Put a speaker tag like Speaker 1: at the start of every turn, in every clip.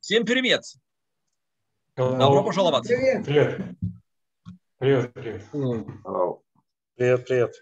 Speaker 1: Всем привет!
Speaker 2: Hello.
Speaker 1: Добро пожаловать!
Speaker 3: Привет.
Speaker 2: Привет. Привет, привет.
Speaker 3: Hello.
Speaker 4: Привет, привет.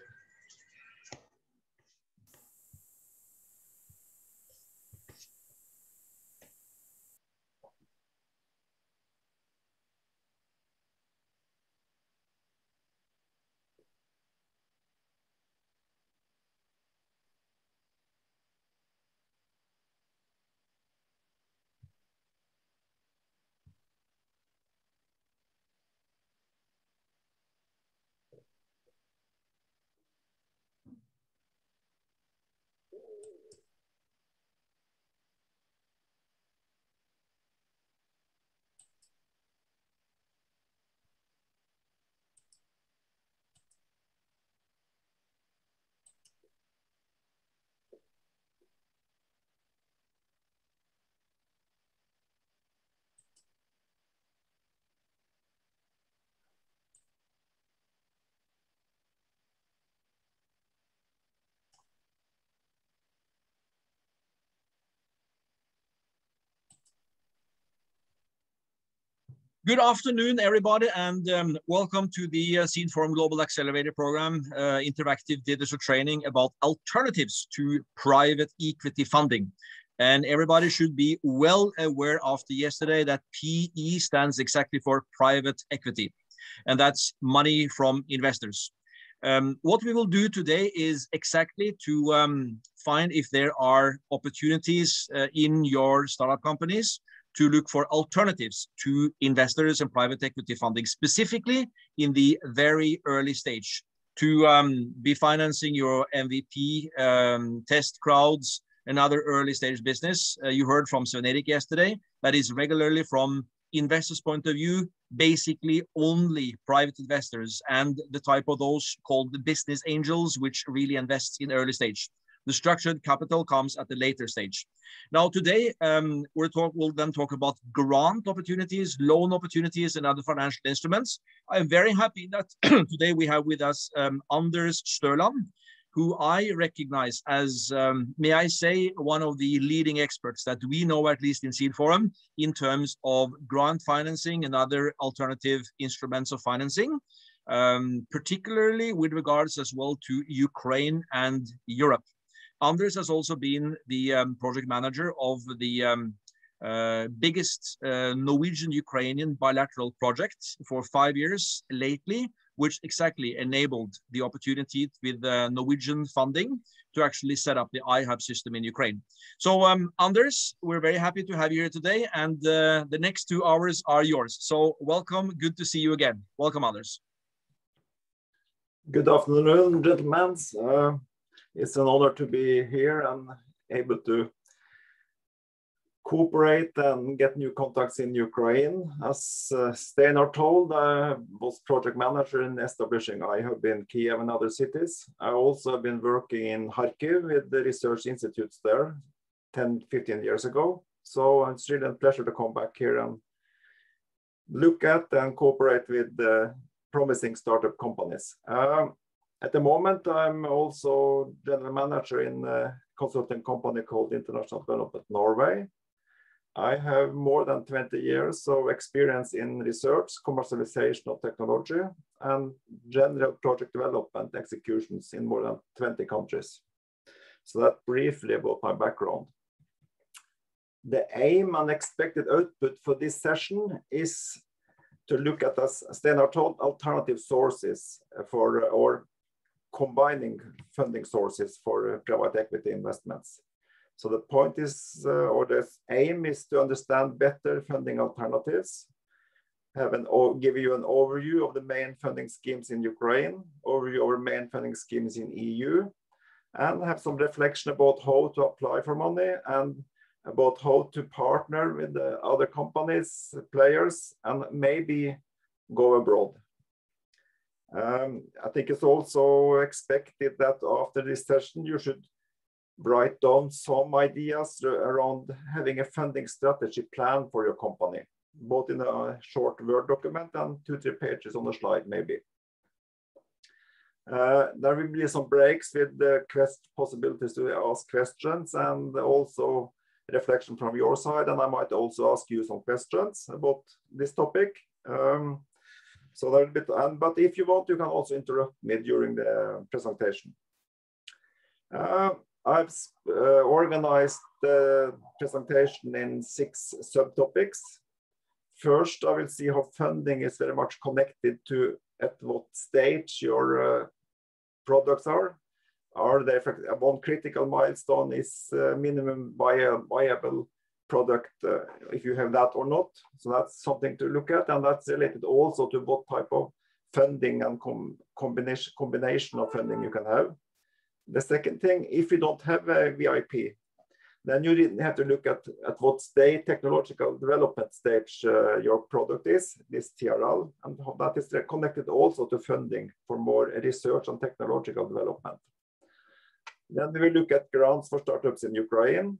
Speaker 1: Good afternoon, everybody, and welcome to the Seed Forum Global Accelerator Program, interactive digital training about alternatives to private equity funding. And everybody should be well aware after yesterday that PE stands exactly for private equity, and that's money from investors. What we will do today is exactly to find if there are opportunities in your startup companies to look for alternatives to investors and private equity funding, specifically in the very early stage, to be financing your MVP test crowds and other early stage business. You heard from Svein Erik yesterday, that is regularly from investors' point of view, basically only private investors and the type of those called the business angels, which really invests in early stage. The structured capital comes at the later stage. Now, today, we'll then talk about grant opportunities, loan opportunities, and other financial instruments. I'm very happy that today we have with us Anders Størland, who I recognize as, may I say, one of the leading experts that we know, at least in Seed Forum, in terms of grant financing and other alternative instruments of financing, particularly with regards as well to Ukraine and Europe. Anders has also been the project manager of the biggest Norwegian-Ukrainian bilateral project for 5 years lately, which exactly enabled the opportunity with Norwegian funding to actually set up the iHub system in Ukraine. So Anders, we're very happy to have you here today, and the next 2 hours are yours. So welcome, good to see you again. Welcome, Anders.
Speaker 3: Good afternoon, gentlemen. It's an honor to be here and able to cooperate and get new contacts in Ukraine. As Steinar told, I was project manager in establishing iHub in Kiev and other cities. I also have been working in Kharkiv with the research institutes there 10, 15 years ago. So it's really a pleasure to come back here and look at and cooperate with the promising startup companies. At the moment, I'm also general manager in a consulting company called International Development Norway. I have more than 20 years of experience in research, commercialization of technology, and general project development executions in more than 20 countries. So that briefly about my background. The aim and expected output for this session is to look at, as Steinar told, alternative sources for or combining funding sources for private equity investments. So the point is, or the aim is to understand better funding alternatives, give you an overview of the main funding schemes in Ukraine, overview of our main funding schemes in EU, and have some reflection about how to apply for money and about how to partner with the other companies, players, and maybe go abroad. I think it's also expected that after this session, you should write down some ideas around having a funding strategy plan for your company, both in a short Word document and 2-3 pages on a slide, maybe. There will be some breaks with the possibilities to ask questions and also reflection from your side, and I might also ask you some questions about this topic. So that bit, but if you want, you can also interrupt me during the presentation. I've organized the presentation in 6 subtopics. First, I will see how funding is very much connected to at what stage your products are. Are they, one critical milestone is minimum viable product, if you have that or not. So that's something to look at, and that's related also to what type of funding and combination of funding you can have. The second thing, if you don't have a VIP, then you didn't have to look at what state, technological development stage your product is, this TRL, and that is connected also to funding for more research and technological development. Then we will look at grants for startups in Ukraine,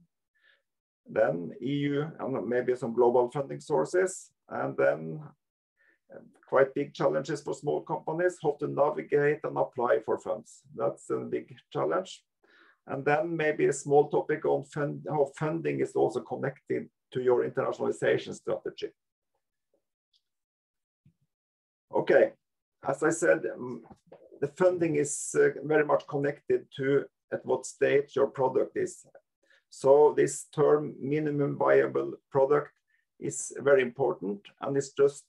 Speaker 3: then EU and maybe some global funding sources, and then quite big challenges for small companies, how to navigate and apply for funds. That's a big challenge. And then maybe a small topic on how funding is also connected to your internationalization strategy. Okay, as I said, the funding is very much connected to at what stage your product is. So this term minimum viable product is very important, and it's just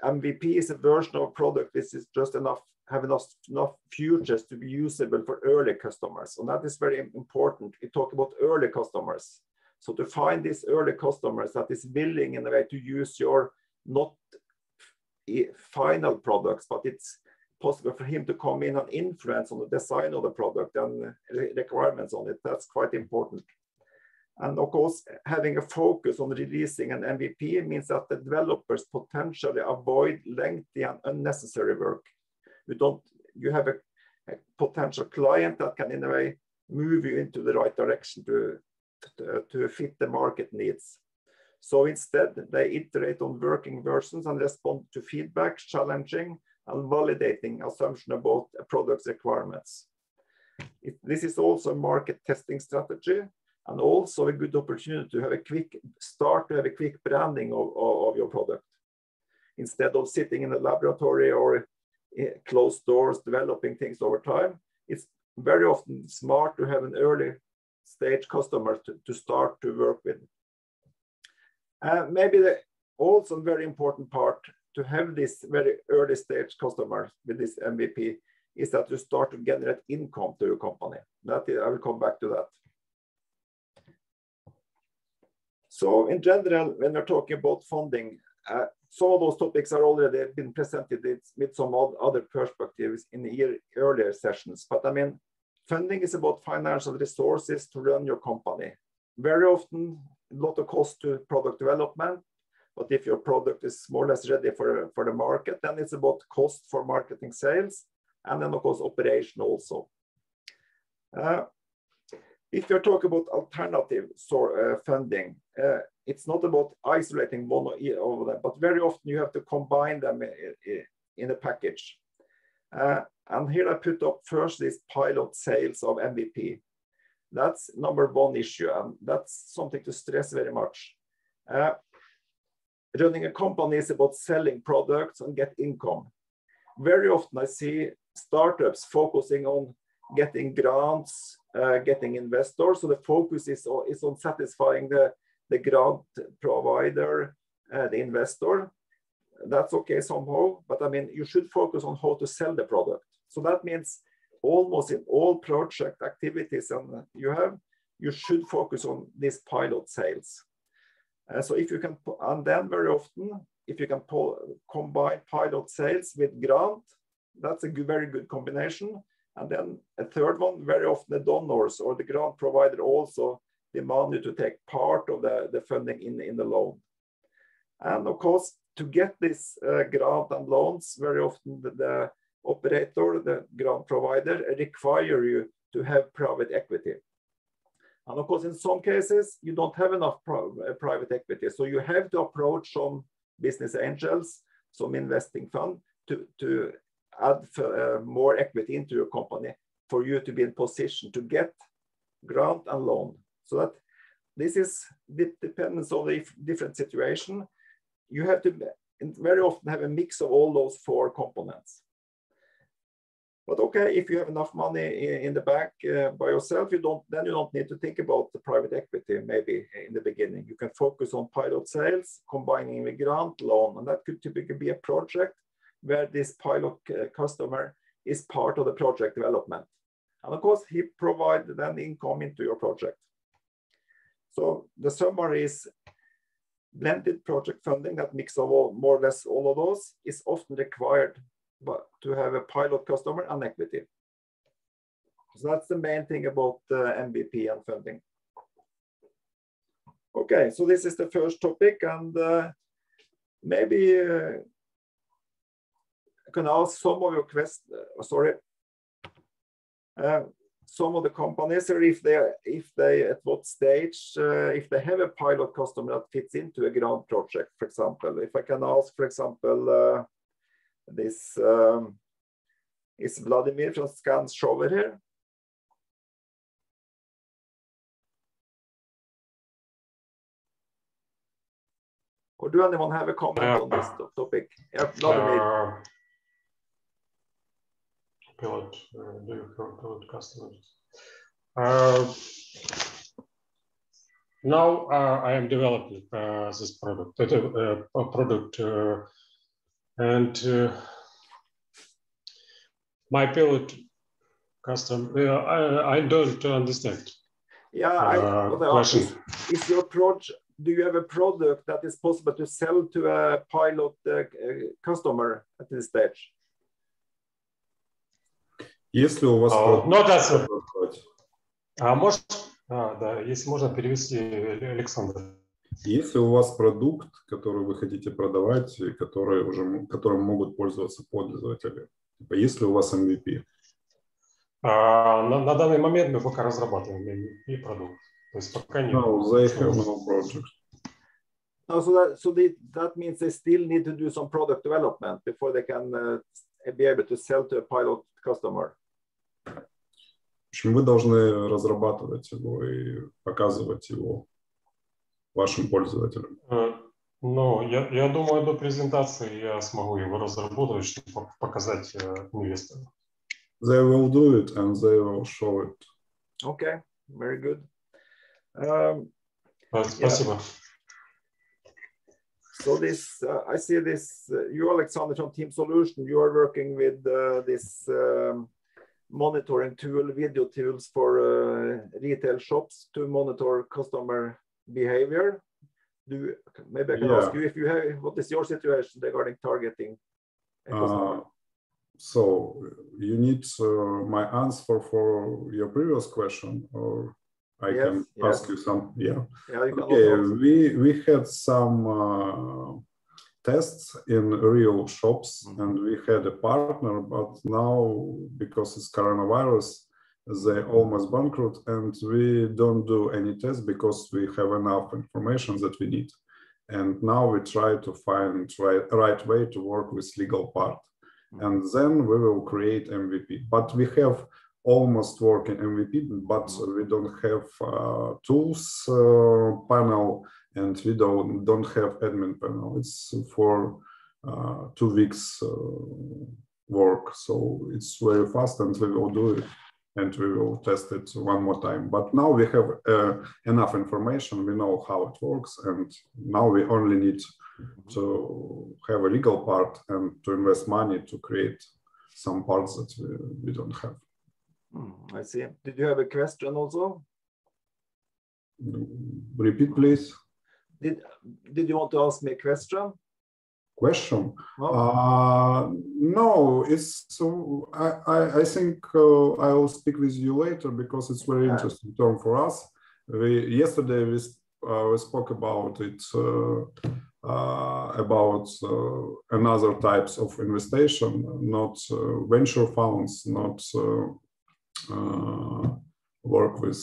Speaker 3: MVP is a version of product. This is just enough features to be usable for early customers, and that is very important. We talk about early customers. So to find these early customers that is willing in a way to use your not final products, but it's possible for him to come in and influence on the design of the product and requirements on it. That's quite important. And of course, having a focus on releasing an MVP means that the developers potentially avoid lengthy and unnecessary work. You have a potential client that can in a way move you into the right direction to fit the market needs. So instead, they iterate on working versions and respond to feedback, challenging and validating assumption about a product's requirements. This is also a market testing strategy, and also a good opportunity to have a quick branding of your product. Instead of sitting in a laboratory or closed doors developing things over time, it's very often smart to have an early stage customer to start to work with. Maybe also a very important part to have this very early stage customer with this MVP is that you start to generate income to your company. I will come back to that. So in general, when we're talking about funding, some of those topics are already been presented with some other perspectives in the earlier sessions. But I mean, funding is about financial resources to run your company. Very often, a lot of cost to product development. But if your product is more or less ready for the market, then it's about cost for marketing sales, and then of course operation also. If you're talking about alternative funding, it's not about isolating one of them, but very often you have to combine them in a package. And here I put up first this pilot sales of MVP. That's number one issue, and that's something to stress very much. Running a company is about selling products and get income. Very often I see startups focusing on getting grants, getting investors. So the focus is on satisfying the grant provider, the investor. That's okay somehow, but I mean, you should focus on how to sell the product. So that means almost in all project activities you should focus on this pilot sales. So if you can, and then very often, if you can combine pilot sales with grant, that's a very good combination. And then a third one, very often the donors or the grant provider also demand you to take part of the funding in the loan. And of course, to get this grant and loans, very often the operator, the grant provider, require you to have private equity. And of course, in some cases, you don't have enough private equity. So you have to approach some business angels, some investing fund to add more equity into your company for you to be in position to get grant and loan. So that this is depends on the different situation. You have to very often have a mix of all those 4 components. But okay, if you have enough money in the bank by yourself, then you don't need to think about the private equity maybe in the beginning. You can focus on pilot sales, combining with grant loan, and that could typically be a project where this pilot customer is part of the project development. And of course, he provides then income into your project. So the summary is blended project funding, that mix of more or less all of those, is often required to have a pilot customer and equity. So that's the main thing about MVP and funding. Okay, so this is the first topic, and maybe I can ask some of your questions. Some of the companies, or if they at what stage, if they have a pilot customer that fits into a grant project, for example. If I can ask, for example, this is Vladimir from Scans Shower here. Or do anyone have a comment on this topic? Yeah, Vladimir.
Speaker 2: Pilot, do you pilot customers? Now I am developing this product, and my pilot customer, I don't understand.
Speaker 3: Yeah,
Speaker 2: question.
Speaker 3: Is your project? Do you have a product that is possible to sell to a pilot customer at this stage?
Speaker 4: Если у вас
Speaker 2: да, если можно перевести, Александр.
Speaker 4: Если у вас продукт, который вы хотите продавать, и которым могут пользоваться пользователи, если у вас MVP?
Speaker 2: На данный момент мы пока разрабатываем MVP продукт. То есть пока нет.
Speaker 4: No, they have no project.
Speaker 3: So that means they still need to do some product development before they can be able to sell to a pilot customer.
Speaker 4: В общем, вы должны разрабатывать его и показывать его вашим пользователям.
Speaker 2: Ну, я думаю, до презентации я смогу его разработать, чтобы показать инвесторам.
Speaker 4: They will do it and they will show it.
Speaker 3: Okay, very good.
Speaker 2: Спасибо.
Speaker 3: Yeah. So this, I see this, you Alexander from Team Solution, you are working with this monitoring tool, video tools for retail shops to monitor customer behavior. Maybe I can ask you if you have, what is your situation regarding targeting a customer?
Speaker 4: So you need my answer for your previous question, or I can ask you some. Yeah.
Speaker 3: You can
Speaker 4: okay. We had some tests in real shops, and we had a partner, but now because it's coronavirus, they almost bankrupt, and we don't do any tests because we have enough information that we need. And now we try to find right way to work with legal part, and then we will create MVP. But we have almost working MVP, but we don't have tools panel, and we don't have admin panel. It's for 2 weeks work, so it's very fast, and we will do it, and we will test it one more time. But now we have enough information, we know how it works, and now we only need to have a legal part and to invest money to create some parts that we don't have.
Speaker 3: I see. Did you have a question also?
Speaker 4: Repeat, please.
Speaker 3: Did you want to ask me a question?
Speaker 4: Question?
Speaker 3: No,
Speaker 4: no, it's so I think I will speak with you later because it's very interesting term for us. Yesterday we spoke about it, about another types of investation, not venture funds, not work with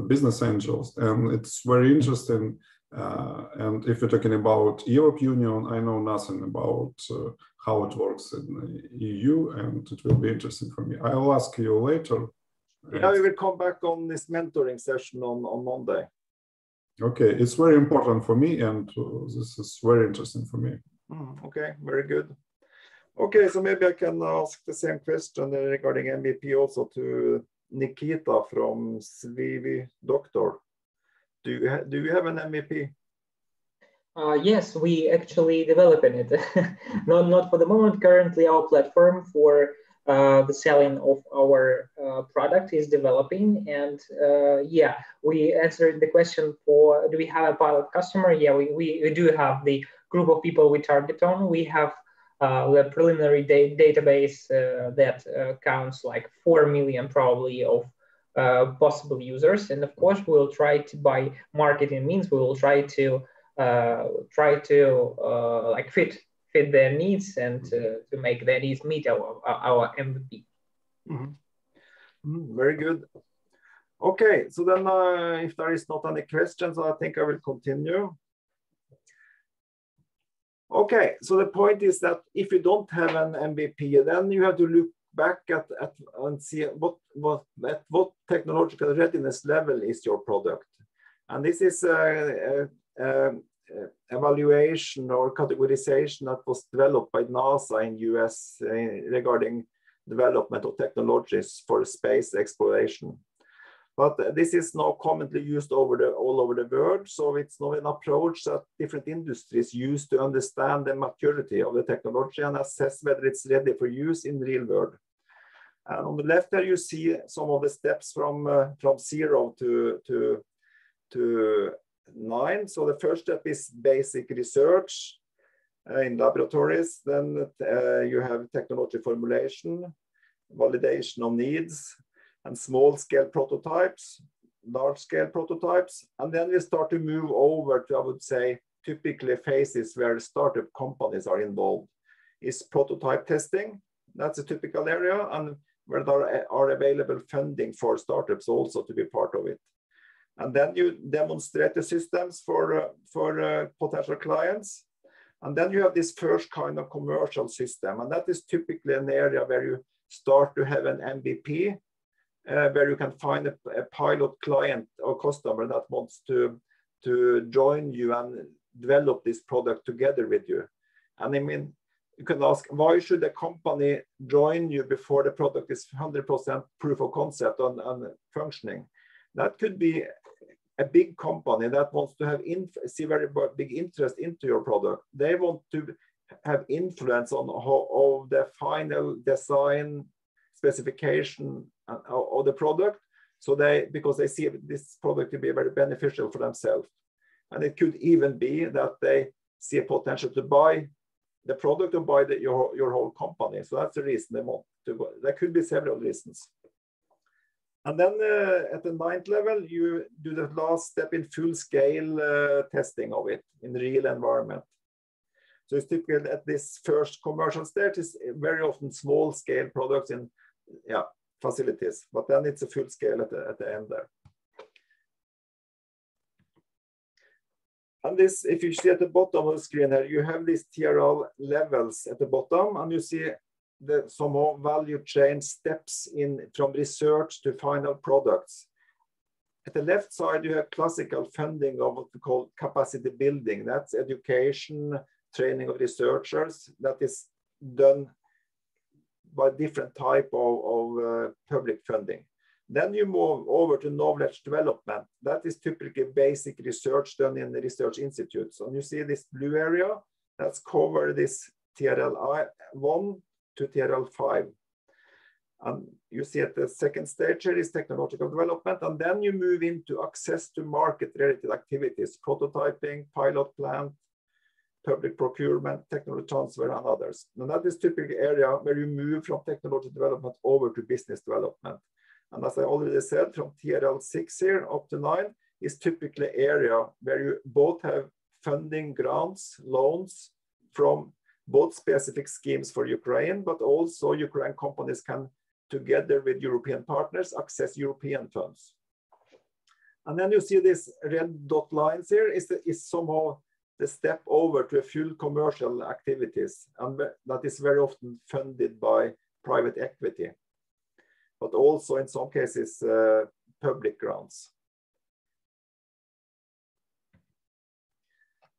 Speaker 4: business angels, and it's very interesting. And if you're talking about Europe Union, I know nothing about how it works in the EU, and it will be interesting for me. I will ask you later
Speaker 3: Yeah, we will come back on this mentoring session on Monday.
Speaker 4: Okay, it's very important for me, and this is very interesting for me.
Speaker 3: Okay, very good. Okay, so maybe I can ask the same question regarding MVP also to Nikita from Svivi Doctor. Do you have an MVP?
Speaker 5: Yes, we actually developing it. not for the moment. Currently, our platform for the selling of our product is developing, and yeah, we answered the question for do we have a pilot customer? Yeah, we do have the group of people we target on. We have the preliminary database that counts like 4 million probably of possible users, and of course we will try to, by marketing means, we will try to like fit their needs and to make their needs meet our MVP.
Speaker 3: Very good. Okay, so then if there is not any questions, I think I will continue. Okay, so the point is that if you don't have an MVP, then you have to look back at and see at what technological readiness level is your product. And this is evaluation or categorization that was developed by NASA in US regarding development of technologies for space exploration. But this is now commonly used all over the world. So it's now an approach that different industries use to understand the maturity of the technology and assess whether it's ready for use in the real world. And on the left here, you see some of the steps from 0 to 9. So the first step is basic research in laboratories. Then you have technology formulation, validation of needs, and small-scale prototypes, large-scale prototypes. And then we start to move over to, I would say, typically phases where startup companies are involved. Is prototype testing, that's a typical area, and where there are available funding for startups also to be part of it. And then you demonstrate the systems for potential clients. And then you have this first kind of commercial system. And that is typically an area where you start to have an MVP, where you can find a pilot client or customer that wants to join you and develop this product together with you. And I mean, you can ask, why should a company join you before the product is 100% proof of concept and functioning? That could be a big company that wants to have see very big interest into your product. They want to have influence on how the final design specification of the product. So because they see this product to be very beneficial for themselves. And it could even be that they see a potential to buy the product or buy your whole company. So that's the reason they want to go. There could be several reasons. And then at the 9th level, you do the last step in full-scale testing of it in the real environment. So it's typically at this first commercial stage is very often small-scale products in facilities, but then it's a full-scale at the end there. And this, if you see at the bottom of the screen here, you have these TRL levels at the bottom, and you see some more value chain steps from research to final products. At the left side, you have classical funding of what we call capacity building. That's education, training of researchers that is done by different type of public funding. Then you move over to knowledge development. That is typically basic research done in the research institutes. And you see this blue area, that's cover this TRL 1 to TRL 5. And you see at the second stage here is technological development. And then you move into access to market-related activities, prototyping, pilot plant, public procurement, technology transfer, and others. And that is typically area where you move from technology development over to business development. And as I already said, from TRL 6 here up to 9 is typically area where you both have funding grants, loans from both specific schemes for Ukraine, but also Ukraine companies can, together with European partners, access European funds. And then you see this red dot lines here is somehow the step over to a full commercial activities, and that is very often funded by private equity. but also in some cases public grants.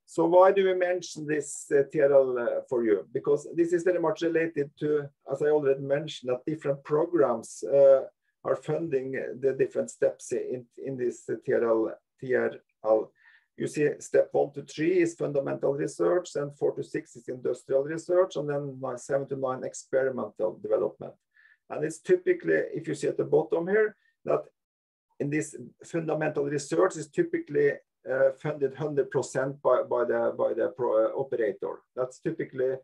Speaker 3: So why do we mention this TRL for you? Because this is very much related to, as I already mentioned, that different programs are funding the different steps in this TRL. You see step 1 to 3 is fundamental research, and 4 to 6 is industrial research, and then 7 to 9 experimental development. And it's typically, if you see at the bottom here, that in this fundamental research is typically funded 100% by the operator. That's typically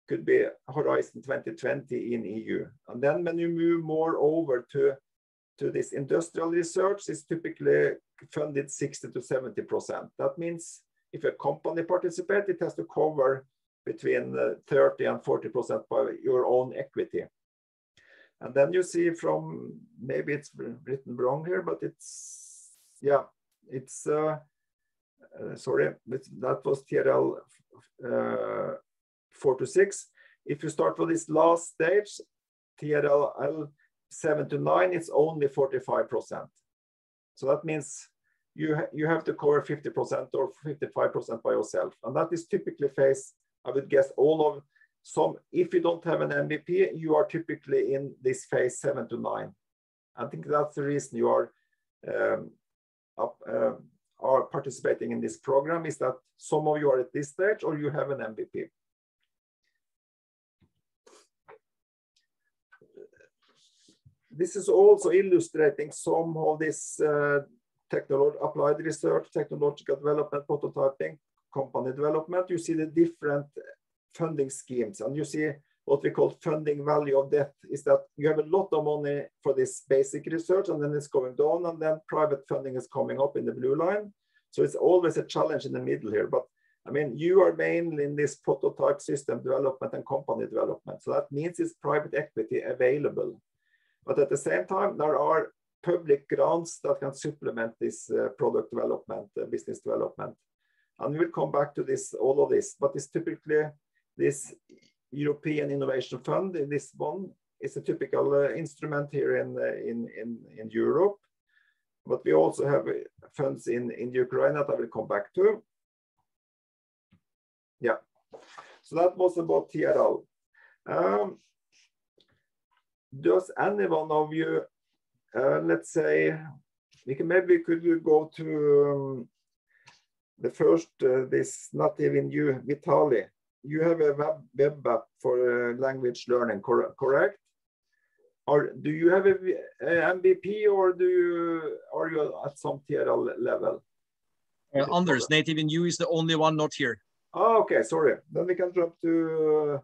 Speaker 3: could be Horizon 2020 in EU. And then when you move more over to this industrial research, it's typically funded 60 to 70%. That means if a company participates, it has to cover between 30 and 40% by your own equity. And then you see from, maybe it's written wrong here, but it's, yeah, it's, sorry, that was TRL 4 to 6. If you start with this last stage, TRL 7 to 9, it's only 45%. So that means you have to cover 50% or 55% by yourself. And that is typically phase, I would guess, all of some, if you don't have an MVP, you are typically in this phase 7 to 9. I think that's the reason you are participating in this program, is that some of you are at this stage or you have an MVP. This is also illustrating some of this applied research, technological development, prototyping, company development. You see the different funding schemes, and you see what we call funding value of debt, is that you have a lot of money for this basic research, and then it's going down, and then private funding is coming up in the blue line. So it's always a challenge in the middle here. But I mean, you are mainly in this prototype system development and company development. So that means it's private equity available. But at the same time, there are public grants that can supplement this product development, business development. And we'll come back to this, all of this, but it's typically this European Innovation Fund. This one is a typical instrument here in Europe. But we also have funds in Ukraine that I will come back to. Yeah, so that was about TRL. Does any one of you, let's say, maybe could you go to the first, this native in you, Vitali. You have a web app for language learning, correct? Or do you have a MVP, or are you at some TRL level?
Speaker 1: Anders, native in you is the only one not here.
Speaker 3: Oh, okay, sorry. Then we can jump to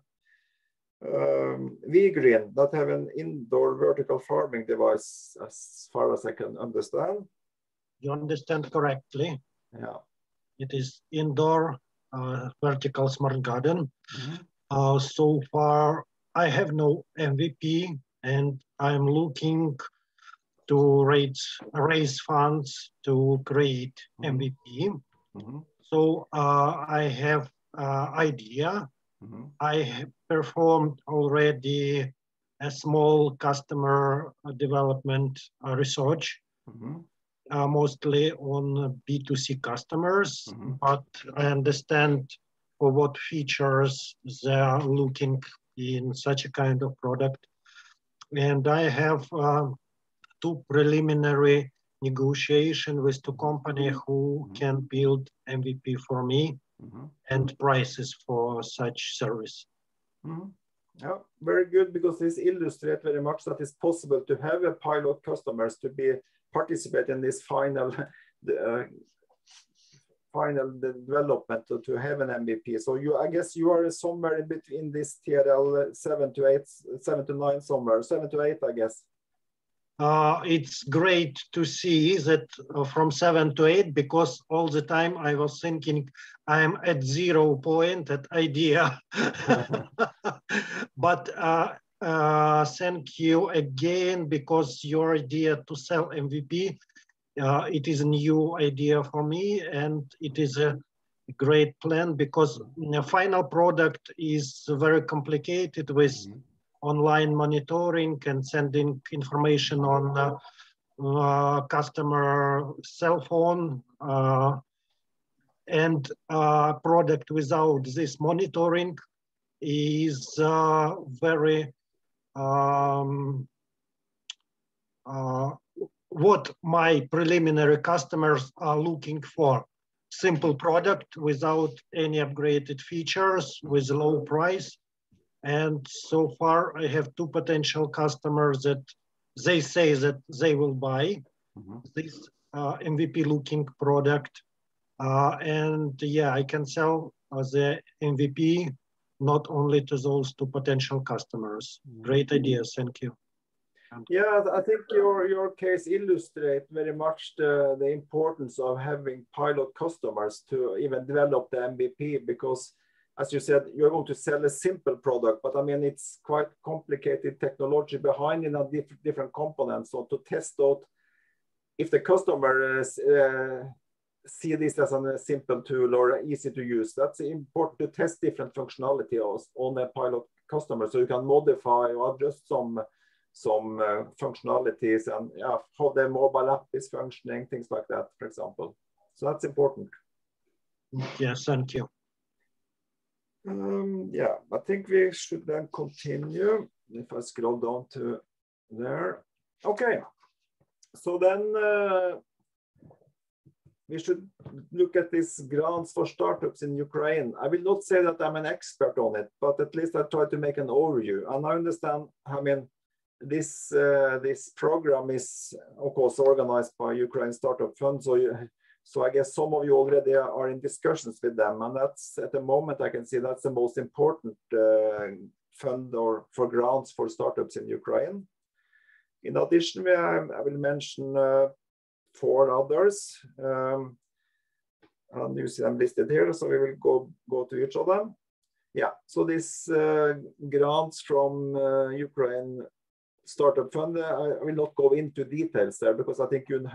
Speaker 3: V-Green, that have an indoor vertical farming device, as far as I can understand.
Speaker 6: You understand correctly.
Speaker 3: Yeah.
Speaker 6: It is indoor vertical smart garden.
Speaker 3: Mm-hmm.
Speaker 6: So far, I have no MVP, and I'm looking to raise funds to create MVP.
Speaker 3: Mm-hmm.
Speaker 6: So I have idea.
Speaker 3: Mm-hmm.
Speaker 6: I have performed already a small customer development research,
Speaker 3: Mm-hmm.
Speaker 6: Mostly on B2C customers,
Speaker 3: Mm-hmm.
Speaker 6: but I understand for what features they are looking in such a kind of product. And I have two preliminary negotiations with two companies who can build MVP for me, and prices for such service.
Speaker 3: Mm-hmm. Yeah, very good, because this illustrates very much that it's possible to have a pilot customers to be participate in this final development to have an MVP. So I guess you are somewhere in between this TRL 7 to 9 somewhere, 7 to 8, I guess.
Speaker 6: It's great to see that from 7 to 8, because all the time I was thinking I'm at 0 point at idea. But thank you again, because your idea to sell MVP, it is a new idea for me, and it is a great plan, because the final product is very complicated with online monitoring and sending information on customer cell phone, and product without this monitoring is very what my preliminary customers are looking for. Simple product without any upgraded features with low price. And so far I have 2 potential customers that they say that they will buy this MVP looking product. And yeah, I can sell the MVP not only to those 2 potential customers. Great idea, thank you.
Speaker 3: Yeah, I think your case illustrates very much the importance of having pilot customers to even develop the MVP, because as you said, you're going to sell a simple product, but I mean, it's quite complicated technology behind it and different components. So to test out if the customer see this as a simple tool or easy to use, that's important to test different functionality on a pilot customer, so you can modify or adjust some functionalities and how the mobile app is functioning, things like that, for example. So that's important.
Speaker 6: Yes, thank you.
Speaker 3: Yeah, I think we should then continue. If I scroll down to there. Okay, so then we should look at these grants for startups in Ukraine. I will not say that I'm an expert on it, but at least I try to make an overview. And I understand, I mean, this program is, of course, organized by Ukraine Startup Fund. So I guess some of you already are in discussions with them. And that's, at the moment, I can see that's the most important fund or for grants for startups in Ukraine. In addition, I will mention 4 others. And you see them listed here, so we will go to each of them. Yeah, so this grants from Ukraine Startup Fund, I will not go into details there because I think you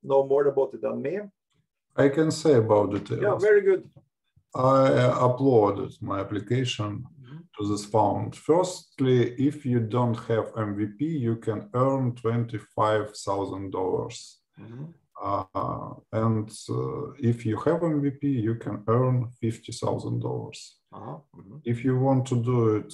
Speaker 3: know more about it than me.
Speaker 4: I can say about details.
Speaker 3: Yeah, very good.
Speaker 4: I uploaded my application to this fund. Firstly, if you don't have MVP, you can earn $25,000. And if you have MVP, you can earn $50,000. If you want to do it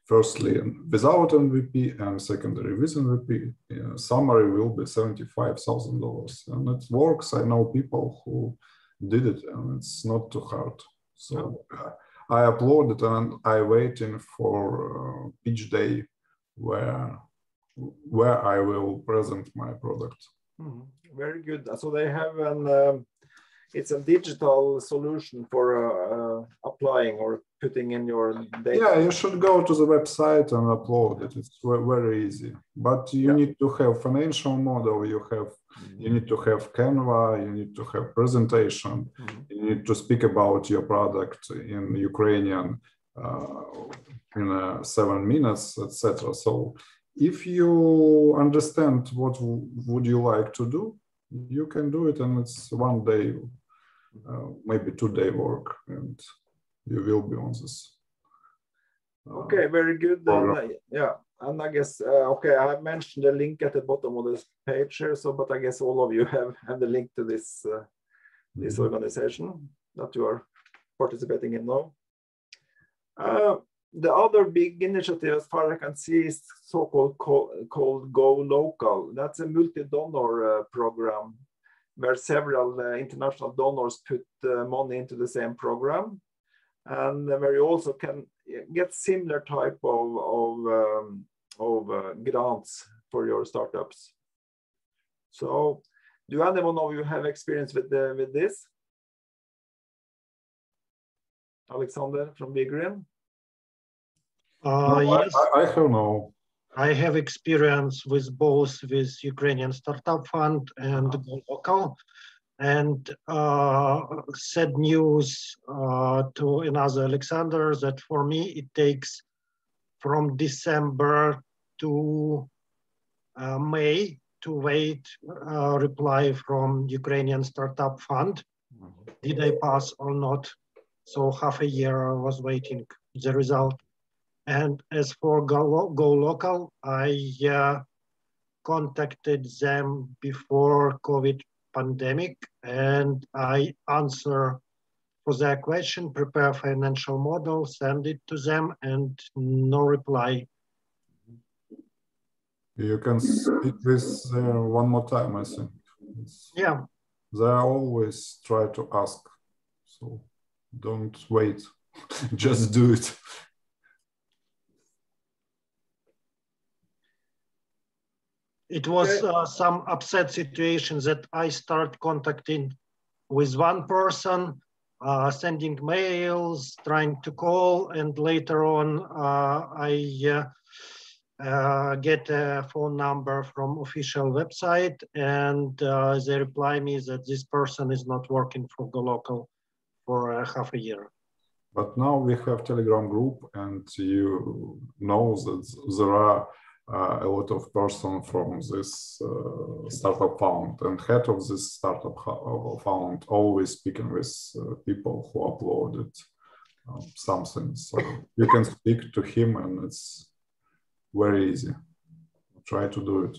Speaker 4: firstly without MVP and secondary with MVP, summary will be $75,000. And it works. I know people who did it and it's not too hard. So I uploaded and I waiting for pitch day where I will present my product.
Speaker 3: Very good. So they have it's a digital solution for applying or putting in your data.
Speaker 4: Yeah, you should go to the website and upload it. It's very easy. But you need to have financial model. You need to have Canva. You need to have presentation. You need to speak about your product in Ukrainian in 7 minutes, etc. So if you understand what would you like to do, you can do it, and it's 1 day, maybe 2 day work, and you will be on this.
Speaker 3: Okay, very good. Yeah, and I guess okay, I mentioned the link at the bottom of this page here. So, but I guess all of you have the link to this this organization that you are participating in now. The other big initiative, as far as I can see, is so-called called Go Local. That's a multi-donor program where several international donors put money into the same program, and where you also can get similar type of grants for your startups. So, do anyone of you have experience with this? Alexander from Vigrin?
Speaker 6: Yes,
Speaker 4: I have no.
Speaker 6: I have experience with both with Ukrainian Startup Fund and Go Local, and sad news to another Alexander that for me it takes from December to May to wait reply from Ukrainian Startup Fund. Did I pass or not? So half a year I was waiting the result. And as for Go Local, I contacted them before COVID pandemic, and I answer for their question, prepare financial model, send it to them, and no reply.
Speaker 4: You can speak this one more time, I think.
Speaker 6: Yeah.
Speaker 4: They always try to ask, so don't wait, just do it.
Speaker 6: It was some upset situations that I start contacting with one person, sending mails, trying to call, and later on I get a phone number from official website, and they reply me that this person is not working for the local for half a year.
Speaker 4: But now we have Telegram group, and you know that there are a lot of persons from this startup fund, and head of this startup fund always speaking with people who uploaded something. So you can speak to him, and it's very easy. Try to do it.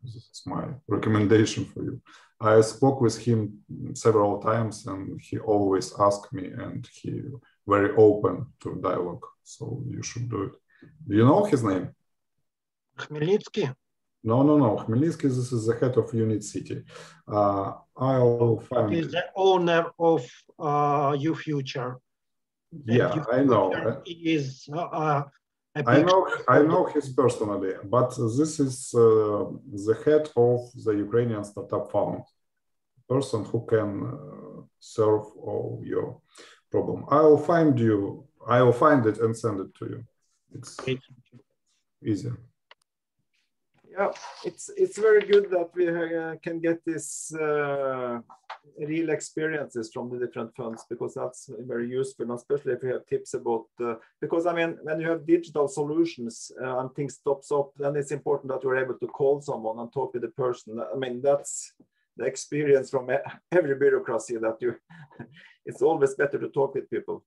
Speaker 4: This is my recommendation for you. I spoke with him several times, and he always asked me, and he very open to dialogue. So you should do it. Do you know his name?
Speaker 6: Khmelnytsky?
Speaker 4: No. Khmelnytsky, this is the head of Unit City. I'll find.
Speaker 6: He's the owner of UFuture.
Speaker 4: Yeah, I know.
Speaker 6: Is
Speaker 4: I know his personally, but this is the head of the Ukrainian Startup Fund, person who can solve all your problem. I will find it and send it to you. It's easy.
Speaker 3: Yeah, it's very good that we can get this real experiences from the different funds, because that's very useful, especially if you have tips about because I mean, when you have digital solutions and things stops up, then it's important that you're able to call someone and talk with the person. I mean, that's the experience from every bureaucracy, that you it's always better to talk with people.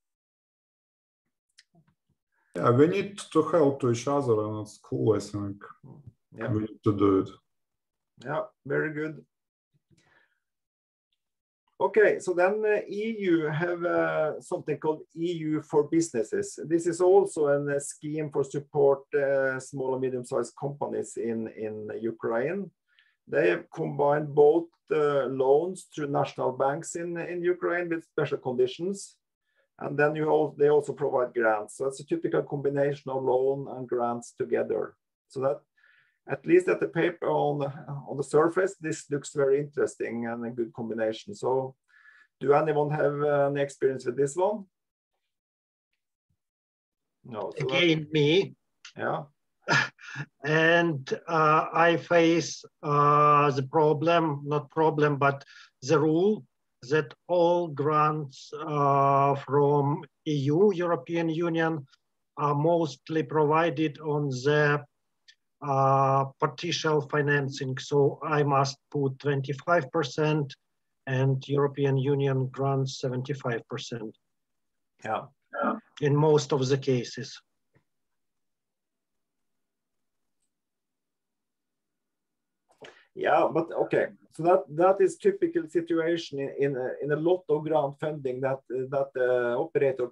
Speaker 4: Yeah, we need to help to each other, and it's cool, I think. Yeah. We need to do it.
Speaker 3: Yeah, very good. Okay, so then EU have something called EU for Businesses. This is also a scheme for support small and medium-sized companies in Ukraine. They have combined both loans through national banks in Ukraine with special conditions. And then they also provide grants. So it's a typical combination of loan and grants together. So that, at least at the paper on the surface, this looks very interesting and a good combination. So do anyone have any experience with this one? No. So
Speaker 6: again, me.
Speaker 3: Yeah.
Speaker 6: And I face the problem, not problem, but the rule that all grants from EU, European Union, are mostly provided on the partial financing. So I must put 25% and European Union grants 75%.
Speaker 3: Yeah.
Speaker 6: In most of the cases.
Speaker 3: Yeah, but okay. So that is typical situation in a lot of grant funding, that the operator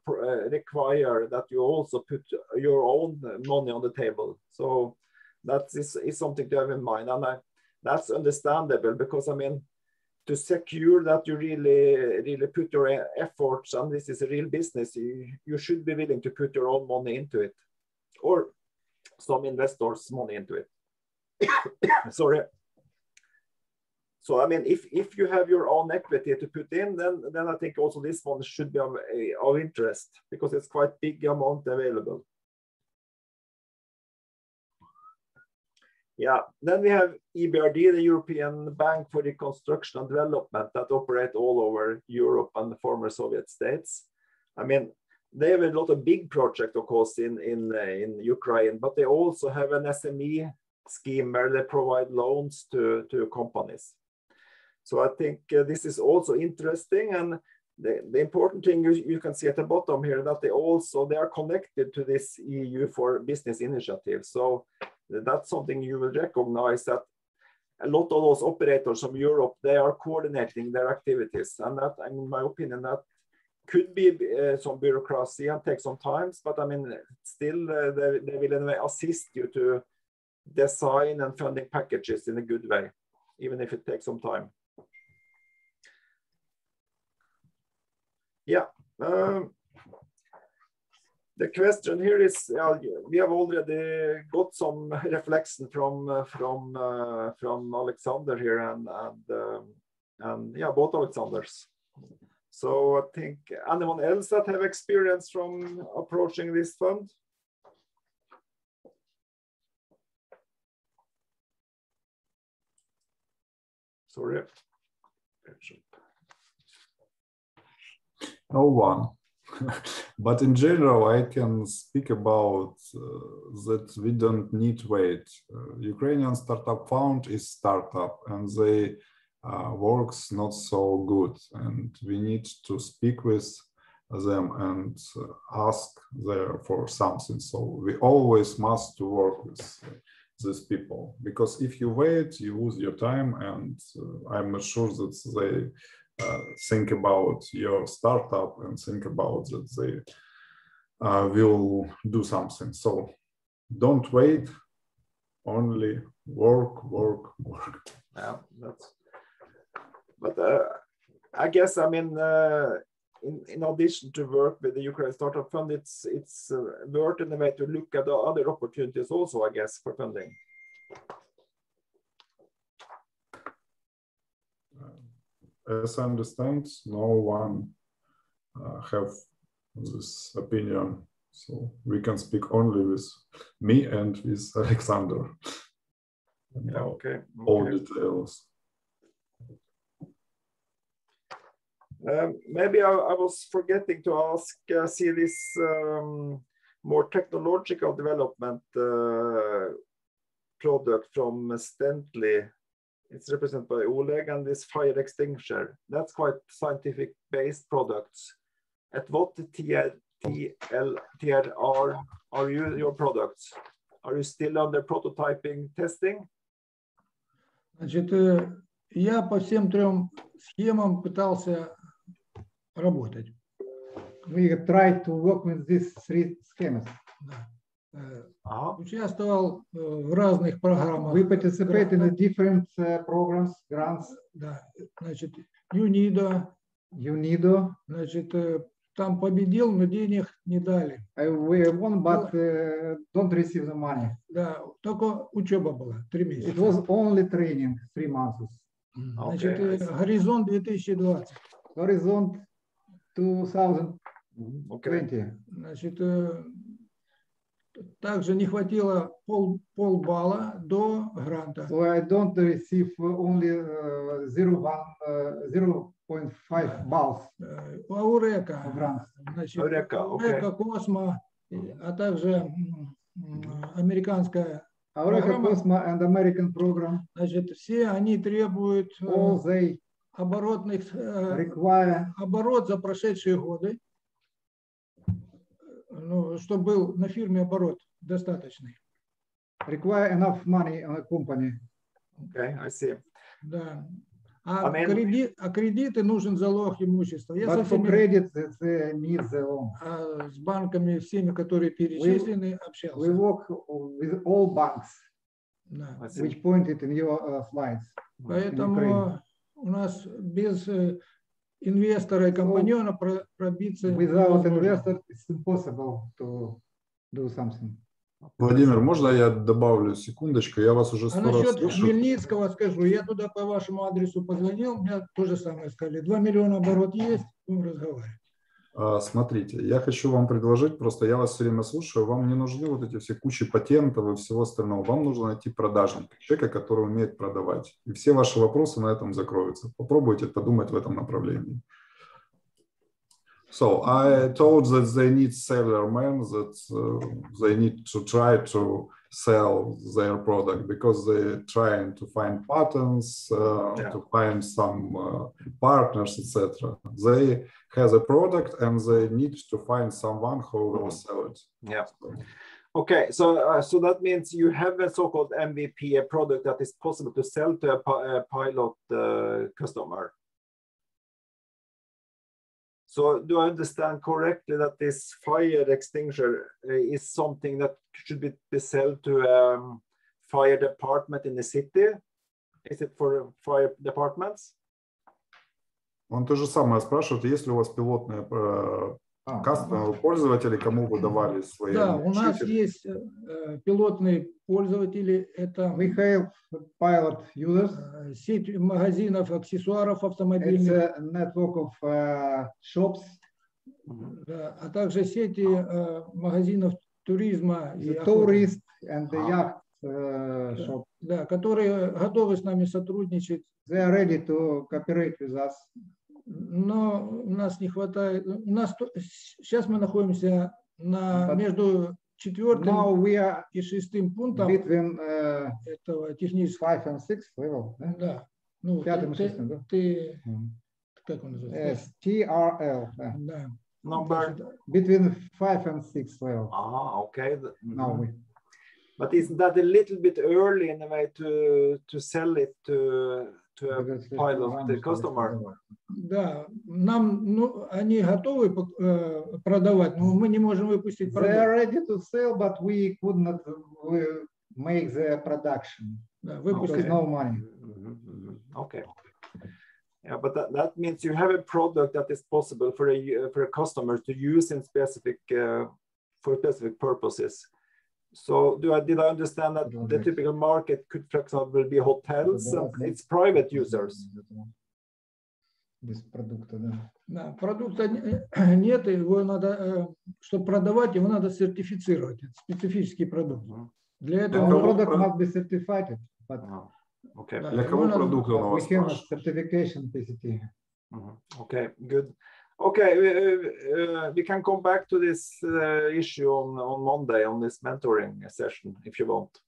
Speaker 3: require that you also put your own money on the table. So that is something to have in mind, and that's understandable, because I mean, to secure that you really put your efforts, and this is a real business, you should be willing to put your own money into it, or some investors' money into it. Sorry. So I mean, if you have your own equity to put in, then I think also this one should be of interest, because it's quite big amount available. Yeah, then we have EBRD, the European Bank for Reconstruction and Development, that operate all over Europe and the former Soviet states. I mean, they have a lot of big projects, of course, in Ukraine, but they also have an SME scheme where they provide loans to companies. So I think this is also interesting, and the important thing you can see at the bottom here that they are connected to this EU for Business initiative. So that's something you will recognize, that a lot of those operators from Europe, they are coordinating their activities, and that, in my opinion, that could be some bureaucracy and take some time, but I mean, still they will anyway assist you to design and funding packages in a good way, even if it takes some time. Yeah. The question here is, we have already got some reflection from Alexander here and yeah, both Alexanders. So I think anyone else that have experience from approaching this fund? Sorry.
Speaker 4: No one. But in general, I can speak about that we don't need wait. Ukrainian Startup Fund is startup, and they works not so good, and we need to speak with them and ask there for something. So we always must to work with these people, because if you wait, you lose your time, and I'm not sure that they think about your startup and think about that they will do something. So don't wait, only work.
Speaker 3: Yeah, that's. But I guess, I mean, in addition to work with the Ukraine Startup Fund, it's worth in a way to look at the other opportunities also, I guess, for funding.
Speaker 4: As I understand, no one have this opinion, so we can speak only with me and with Alexander.
Speaker 3: Yeah, okay.
Speaker 4: All details.
Speaker 3: Maybe I was forgetting to ask, see this more technological development product from Stently. It's represented by Oleg, and this fire extinguisher. That's quite scientific-based products. At what TR are your products? Are you still under prototyping testing?
Speaker 7: Значит, я по всем трем схемам пытался работать.
Speaker 8: We tried to work with these three schemes.
Speaker 7: Участвовал в разных программах.
Speaker 8: We participate in the different programs, grants.
Speaker 7: Да, значит, UNIDO. Значит, там победил, но денег не дали.
Speaker 8: We won, but don't receive the money.
Speaker 7: Да, только учеба была, 3 месяца.
Speaker 8: It was only training, 3 months.
Speaker 7: Значит, Горизонт 2020.
Speaker 8: Horizon 2020.
Speaker 7: Значит, также не хватило полбалла до гранта.
Speaker 8: So I don't receive only 0.5 balls.
Speaker 7: Аурека.
Speaker 3: Значит, Аурека,
Speaker 7: Космо, а также американская
Speaker 8: Aureka, Cosmo and American program.
Speaker 7: Значит, все они требуют оборотных оборот за прошедшие годы, ну, чтобы был на фирме оборот достаточный.
Speaker 8: Require enough money on a company.
Speaker 3: Okay, I see.
Speaker 7: Да. Кредиты нужен залог имущества. Я со всеми, с банками, всеми, которые перечислены, общался.
Speaker 8: We work with all banks, which pointed in your slides.
Speaker 7: Поэтому у нас без инвестора и компаньона пробиться
Speaker 8: without investor, it's impossible to do something.
Speaker 4: Владимир, можно я добавлю секундочку? Я вас уже 100 раз
Speaker 7: насчет
Speaker 4: слышу.
Speaker 7: Хмельницкого скажу. Я туда по вашему адресу позвонил, мне то же самое сказали. 2 миллиона оборот есть, будем разговаривать.
Speaker 4: Смотрите, я хочу вам предложить, просто я вас все время слушаю, вам не нужны вот эти все кучи патентов и всего остального. Вам нужно найти продажника, человека, который умеет продавать. И все ваши вопросы на этом закроются. Попробуйте подумать в этом направлении. So I told that they need seller men, that they need to try to sell their product because they're trying to find patents, to find some partners, etc. They have a product and they need to find someone who will sell it.
Speaker 3: Yeah. Okay, so so that means you have a so-called MVP, a product that is possible to sell to a pilot customer. So do I understand correctly that this fire extinguisher is something that should be sold to a fire department in the city? Is it for fire departments?
Speaker 4: Он то же самое спрашивает, есть ли у вас пилотные пользователи, кому вы давали свои...
Speaker 7: Да, у нас есть пилотные пользователи, это we have pilot users, сеть магазинов, аксессуаров автомобильных. It's a network of shops. Да, а также сети магазинов туризма и tourist and the yacht shop. Да, которые готовы с нами сотрудничать. They are ready to cooperate with us. Но у нас не хватает. У нас сейчас мы находимся между 4-м и 6-м пунктом этого технического. 5 and 6 level. Да. Ну, 5-м и 6-м, да? Ты как он называется? TRL. Да. Number between 5 and 6 level.
Speaker 3: Okay. But isn't that a little bit early in a way to sell it to a pilot, the customer?
Speaker 7: Да, нам, они готовы продавать, но мы не можем выпустить продукт.
Speaker 8: They are ready to sell, but we could not make the production.
Speaker 7: Да, выпустить
Speaker 8: no money.
Speaker 3: Okay. Yeah, but that means you have a product that is possible for a customer to use in specific for specific purposes. So did I understand that the typical market could, for example, be hotels and it's private users?
Speaker 8: Без продукта, да.
Speaker 7: Да, продукта нет, его надо, чтобы продавать, его надо сертифицировать. Это специфический продукт. Для этого
Speaker 8: продукт must be certified.
Speaker 3: Okay.
Speaker 4: Для кого продукт у вас?
Speaker 8: We have a certification PCT.
Speaker 3: Okay, good. Okay, we can come back to this issue on Monday on this mentoring session if you want.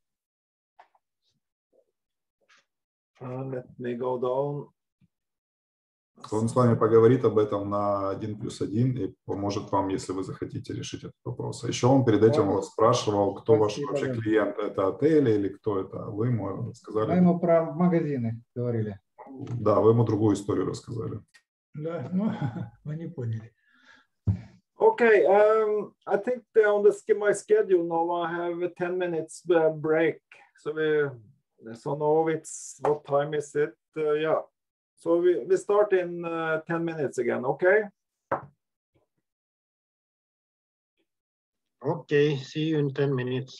Speaker 3: Let me go down.
Speaker 4: Он с вами поговорит об этом на 1+1 и поможет вам, если вы захотите решить этот вопрос. А еще он перед этим вас спрашивал, кто ваш вообще клиент, это отели или кто это? Вы ему сказали.
Speaker 8: Мы ему про магазины говорили.
Speaker 4: Да, вы ему другую историю рассказали.
Speaker 7: Да, ну, вы не поняли.
Speaker 3: Okay, I think on my schedule now I have a 10 minutes break. So now it's, what time is it? Yeah. So we start in 10 minutes again, okay?
Speaker 6: Okay, see you in 10 minutes.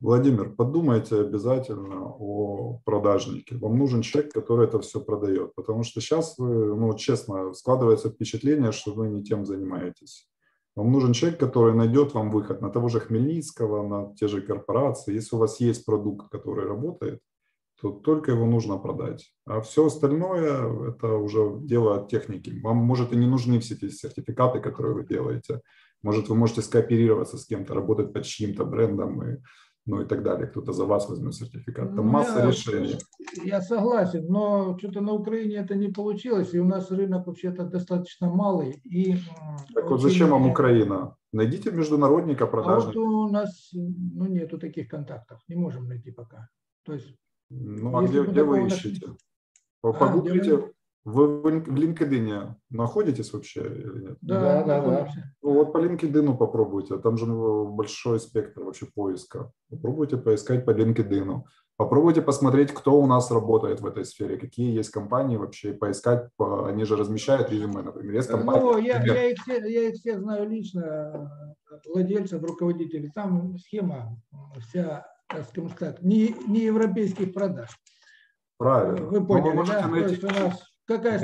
Speaker 4: Владимир, подумайте обязательно о продажнике. Вам нужен человек, который это все продает, потому что сейчас вы, ну, честно, складывается впечатление, что вы не тем занимаетесь. Вам нужен человек, который найдет вам выход на того же Хмельницкого, на те же корпорации. Если у вас есть продукт, который работает, то только его нужно продать. А все остальное – это уже дело техники. Вам, может, и не нужны все эти сертификаты, которые вы делаете. Может, вы можете скооперироваться с кем-то, работать под чьим-то брендом, ну и так далее. Кто-то за вас возьмет сертификат. Там масса решений.
Speaker 7: Я согласен, но что-то на Украине это не получилось, и у нас рынок вообще-то достаточно малый. И
Speaker 4: так вот зачем вам Украина? Найдите международника, продажника.
Speaker 7: А вот у нас ну, нету таких контактов, не можем найти пока. То есть,
Speaker 4: ну а где вы ищете? Погуглите. Вы в LinkedIn находитесь вообще или нет?
Speaker 7: Да.
Speaker 4: Ну, вот по LinkedIn попробуйте. Там же большой спектр вообще поиска. Попробуйте поискать по LinkedIn. Попробуйте посмотреть, кто у нас работает в этой сфере, какие есть компании вообще, поискать. Они же размещают резюме, например. Есть компании,
Speaker 7: ну, я их всех знаю лично, владельцев, руководителей. Там схема вся, так сказать, не европейских продаж.
Speaker 4: Правильно.
Speaker 7: Вы поняли, да? То есть у нас какая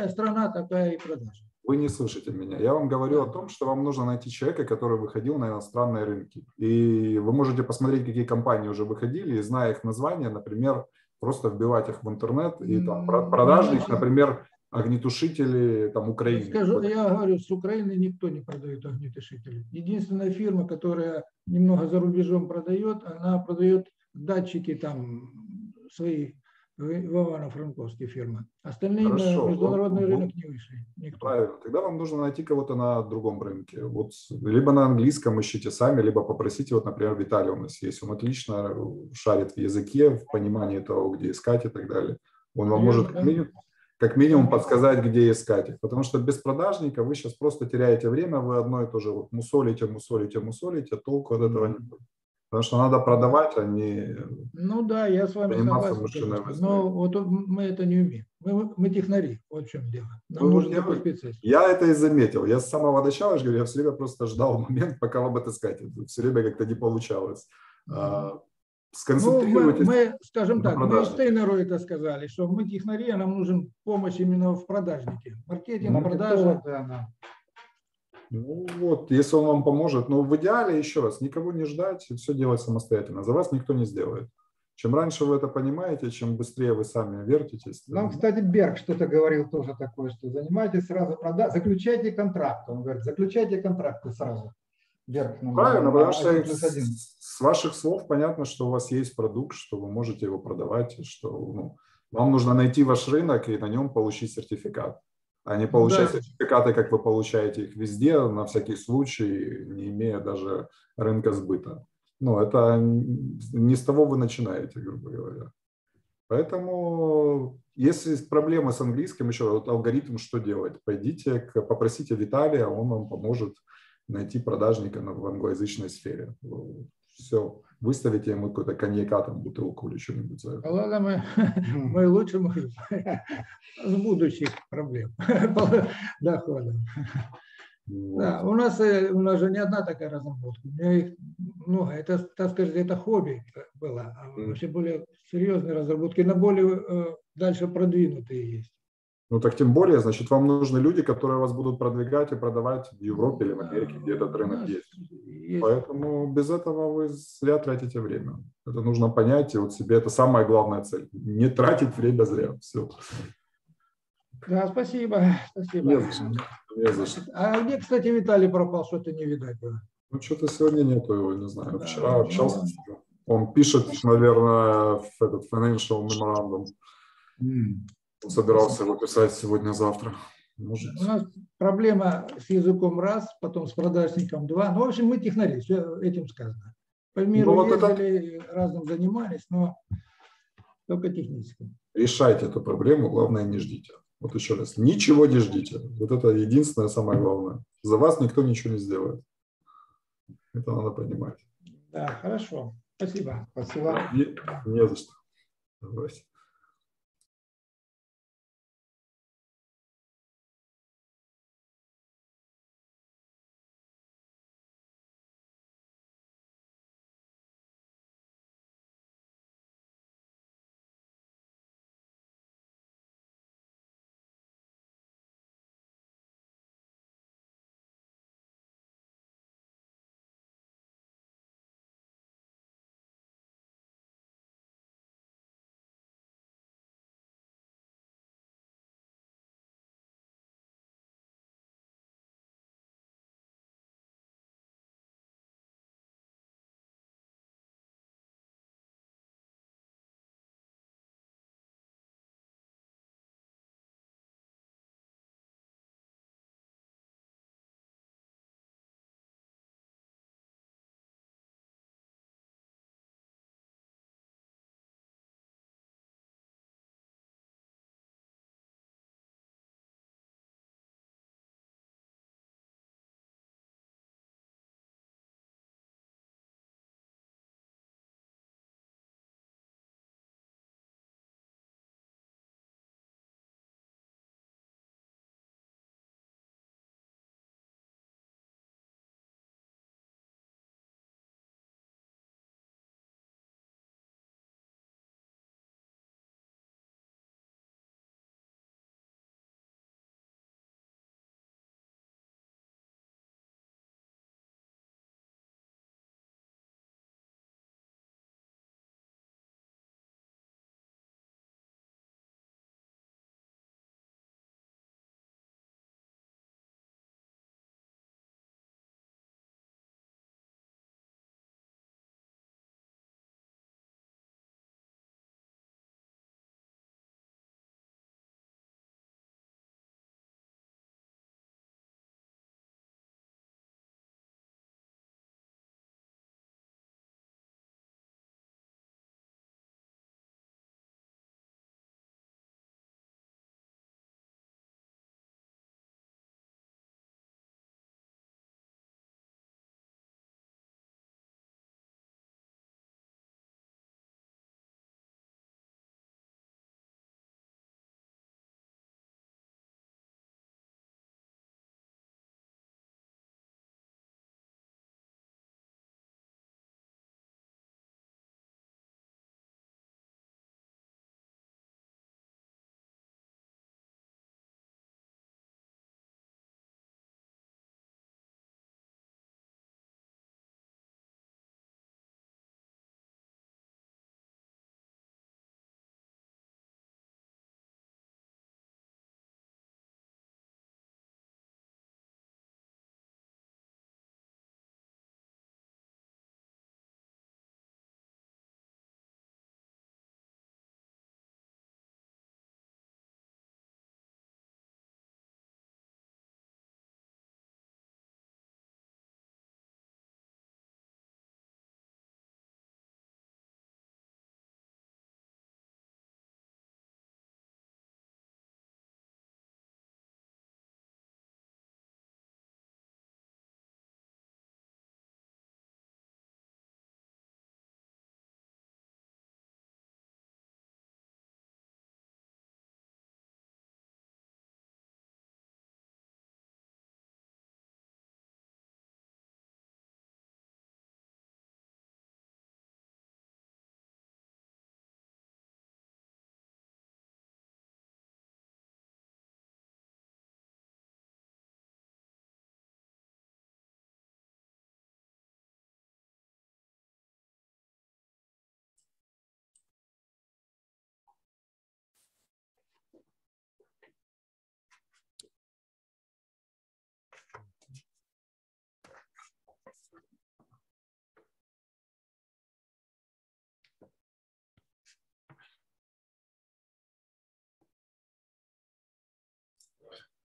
Speaker 7: страна, такая и продажа.
Speaker 4: Вы не слышите меня. Я вам говорю о том, что вам нужно найти человека, который выходил на иностранные рынки. И вы можете посмотреть, какие компании уже выходили, и зная их названия, например, просто вбивать их в интернет, и там продажник, например, огнетушители там Украины.
Speaker 7: Скажу, я говорю, с Украины никто не продает огнетушители. Единственная фирма, которая немного за рубежом продает, она продает датчики там свои, в Ивано-Франковской фирмы. Остальные на международный рынок не вышли. Никто.
Speaker 4: Правильно. Тогда вам нужно найти кого-то на другом рынке. Вот либо на английском ищите сами, либо попросите, вот, например, Виталия у нас есть. Он отлично шарит в языке, в понимании того, где искать и так далее. Он вам может как минимум подсказать, где искать их. Потому что без продажника вы сейчас просто теряете время, вы одно и то же вот мусолите, а толку от этого нет. Потому что надо продавать, а не...
Speaker 7: Ну да, я с вами согласен, но вот мы это не умеем. Мы технари, вот в чем дело. Нам нужен такой специалист.
Speaker 4: Я это и заметил. Я с самого начала, я говорю, я все время просто ждал момент, пока вам это сказать. Все время как-то не получалось.
Speaker 7: Сконцентрируйтесь. Мы, скажем так, мы Стейнеру это сказали, что мы технари, а нам нужен помощь именно в продажнике. Маркетинг, продажа.
Speaker 4: Ну вот, если он вам поможет, но в идеале, еще раз, никого не ждать и все делать самостоятельно. За вас никто не сделает. Чем раньше вы это понимаете, чем быстрее вы сами вертитесь.
Speaker 8: Нам, кстати, Берг что-то говорил тоже такое, что занимайтесь сразу продажей, заключайте контракт. Он говорит, заключайте контракты сразу. Берг нам
Speaker 4: правильно, потому что с ваших слов понятно, что у вас есть продукт, что вы можете его продавать, что вам нужно найти ваш рынок и на нем получить сертификат. А не получать сертификаты, как вы получаете их везде, на всякий случай, не имея даже рынка сбыта. Ну, это не с того вы начинаете, грубо говоря. Поэтому, если есть проблемы с английским, еще вот алгоритм, что делать? Пойдите, попросите Виталия, он вам поможет найти продажника в англоязычной сфере. Все, выставите ему какой-то коньяка, там, бутылку или что-нибудь.
Speaker 7: Ладно, мы лучше можем с будущих проблем доходов. Да, у нас же не одна такая разработка, у меня их много. Это, так сказать, это хобби было, а вообще более серьезные разработки, на более дальше продвинутые есть.
Speaker 4: Ну так тем более, значит, вам нужны люди, которые вас будут продвигать и продавать в Европе или в Америке, где этот рынок есть. Поэтому без этого вы зря тратите время. Это нужно понять, и вот себе это самая главная цель. Не тратить время зря. Все.
Speaker 7: Да, спасибо. Спасибо.
Speaker 4: Не за что. Не за что.
Speaker 7: А где, кстати, Виталий пропал, что-то не видать было?
Speaker 4: Ну, что-то сегодня нету его, не знаю. Вчера общался с ним. Он пишет, наверное, в этот financial memorandum. Он собирался его писать сегодня-завтра. Может.
Speaker 7: У нас проблема с языком раз, потом с продажником два. Ну, в общем, мы технари, все этим сказано. По миру ездили, разным занимались, но только техническим.
Speaker 4: Решайте эту проблему, главное, не ждите. Вот еще раз, ничего не ждите. Вот это единственное, самое главное. За вас никто ничего не сделает. Это надо понимать.
Speaker 7: Да, хорошо. Спасибо.
Speaker 8: Спасибо.
Speaker 4: Не за что. Давайте.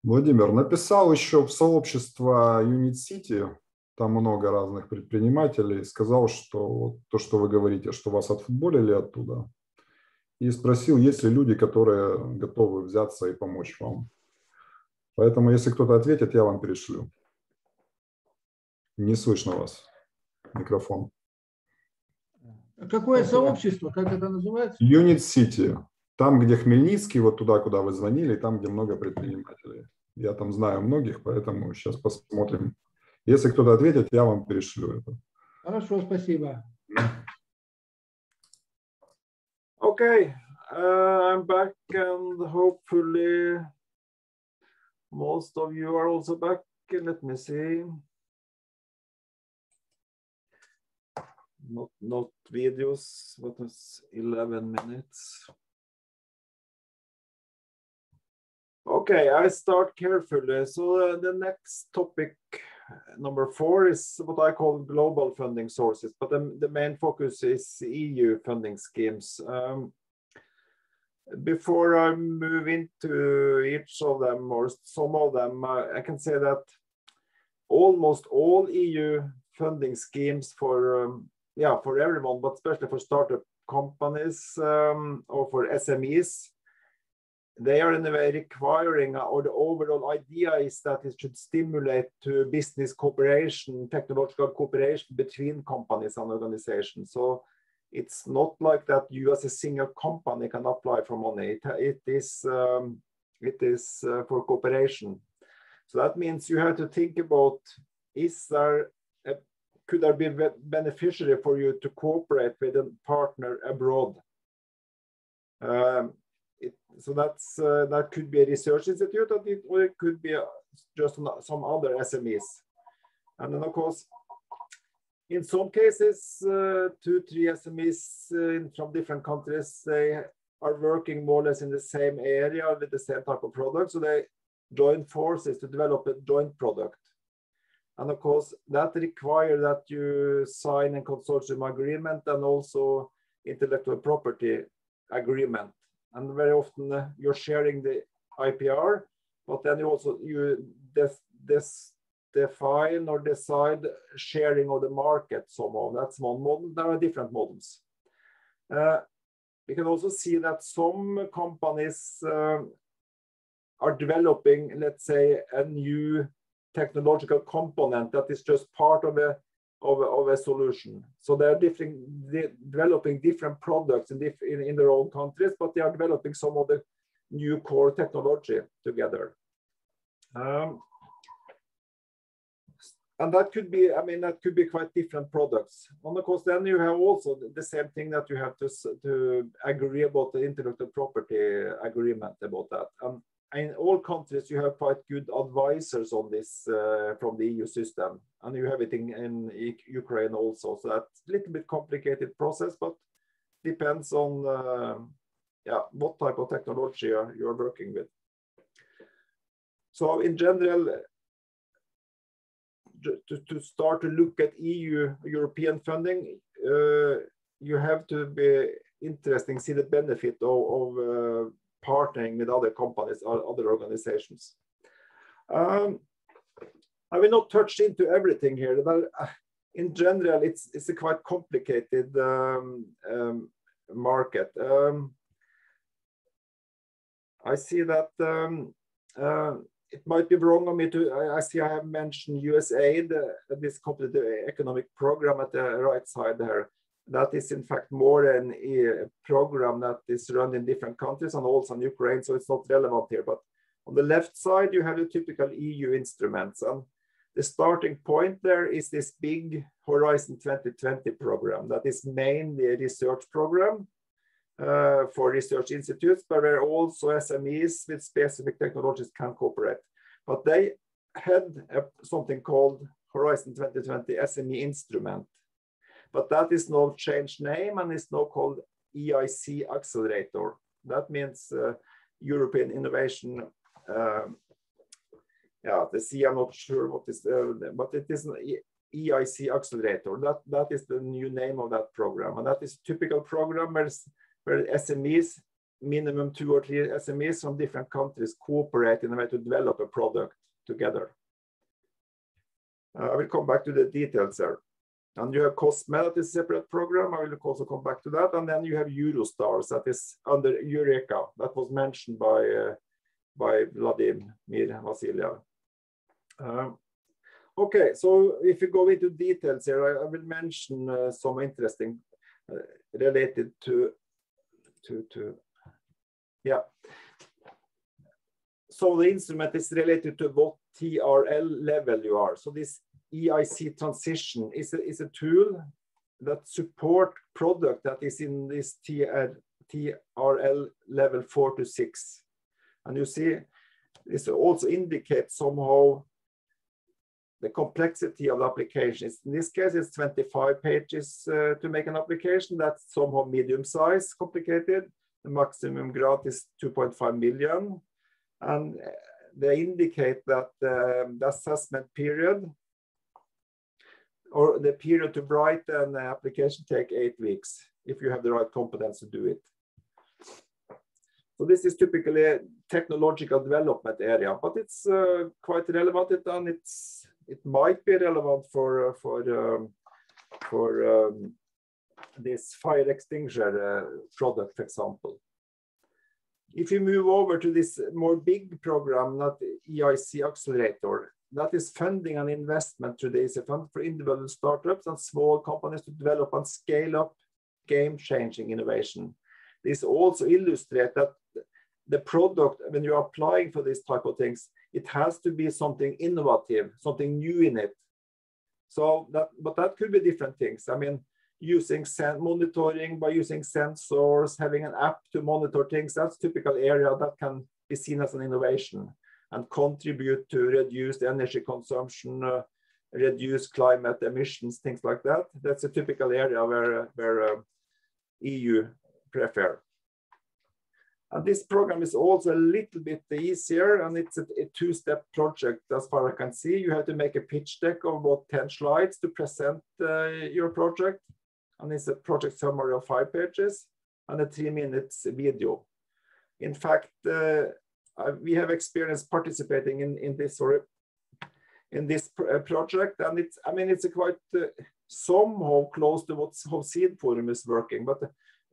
Speaker 4: Владимир, написал еще в сообщество Unit City, там много разных предпринимателей, сказал, что то, что вы говорите, что вас отфутболили оттуда, и спросил, есть ли люди, которые готовы взяться и помочь вам. Поэтому, если кто-то ответит, я вам перешлю. Не слышно вас. Микрофон.
Speaker 7: Какое сообщество? Как это называется?
Speaker 4: Unit City. Там, где Хмельницкий, вот туда, куда вы звонили, там, где много предпринимателей. Я там знаю многих, поэтому сейчас посмотрим. Если кто-то ответит, я вам перешлю это.
Speaker 7: Хорошо, спасибо.
Speaker 3: Okay, I'm back and hopefully most of you are also back. Let me see. Not videos, what is 11 minutes? Okay, I start carefully. So the next topic, number 4, is what I call global funding sources, but the main focus is EU funding schemes. Before I move into each of them or some of them, I can say that almost all EU funding schemes for everyone, but especially for startup companies or for SMEs, they are in a way requiring, or the overall idea is that it should stimulate to business cooperation, technological cooperation between companies and organizations. So it's not like that you as a single company can apply for money. It is for cooperation. So that means you have to think about, could there be beneficiary for you to cooperate with a partner abroad? So that could be a research institute, or it could be just some other SMEs. And then, of course, in some cases, 2-3 SMEs from different countries, they are working more or less in the same area with the same type of product. So they join forces to develop a joint product. And of course, that requires that you sign a consortium agreement and also intellectual property agreement. And very often you're sharing the IPR, but then you define or decide sharing of the market somehow. That's one model. There are different models. We can also see that some companies are developing, let's say, a new technological component that is just part of a solution. So they're developing different products in their own countries, but they are developing some of the new core technology together. And that could be, that could be quite different products. And of course, then you have also the same thing that you have to agree about the intellectual property agreement about that. In all countries, you have quite good advisors on this from the EU system, and you have it in Ukraine also. So that's a little bit complicated process, but depends on what type of technology you're working with. So in general, to start to look at European funding, you have to be interested, see the benefit of partnering with other companies or other organizations. I will not touch into everything here, but in general, it's a quite complicated market. I see that it might be wrong of me I see I have mentioned USAID, this competitive economic program at the right side there. That is in fact more a program that is run in different countries and also in Ukraine, so it's not relevant here. But on the left side, you have the typical EU instruments. And the starting point there is this big Horizon 2020 program that is mainly a research program for research institutes, but where also SMEs with specific technologies can cooperate. But they had something called Horizon 2020 SME instrument. But that is now changed name and is now called EIC Accelerator. That means European Innovation. The C, I'm not sure what is, but it is an EIC Accelerator. That is the new name of that program. And that is a typical program where SMEs minimum 2 or 3 SMEs from different countries cooperate in a way to develop a product together. I will come back to the details there. And you have COSME, that is a separate program. I will also come back to that. And then you have Eurostars, that is under Eureka, that was mentioned by Vladimir Vasilyev. Okay, so if you go into details here, I will mention some interesting related to yeah. So the instrument is related to what TRL level you are. So this EIC transition is a tool that support product that is in this TRL level 4 to 6. And you see, this also indicates somehow the complexity of the application. In this case, it's 25 pages to make an application. That's somehow medium size, complicated. The maximum grant is 2.5 million. And they indicate that the assessment period or the period to write an application take 8 weeks if you have the right competence to do it. So this is typically a technological development area, but it's quite relevant, and it might be relevant for this fire extinguisher product, for example. If you move over to this more big program, not EIC Accelerator, that is funding and investment through the EIC Fund for individual startups and small companies to develop and scale up game-changing innovation. This also illustrates that the product, when you're applying for this type of things, it has to be something innovative, something new in it. So but that could be different things. I mean, using monitoring by using sensors, having an app to monitor things, that's a typical area that can be seen as an innovation and contribute to reduce energy consumption, reduce climate emissions, things like that. That's a typical area where EU prefer. And this program is also a little bit easier, and it's a two-step project as far as I can see. You have to make a pitch deck of about 10 slides to present your project. And it's a project summary of 5 pages and a 3 minutes video. In fact, we have experience participating in this project, and it's a quite somehow close to how Seed Forum is working, but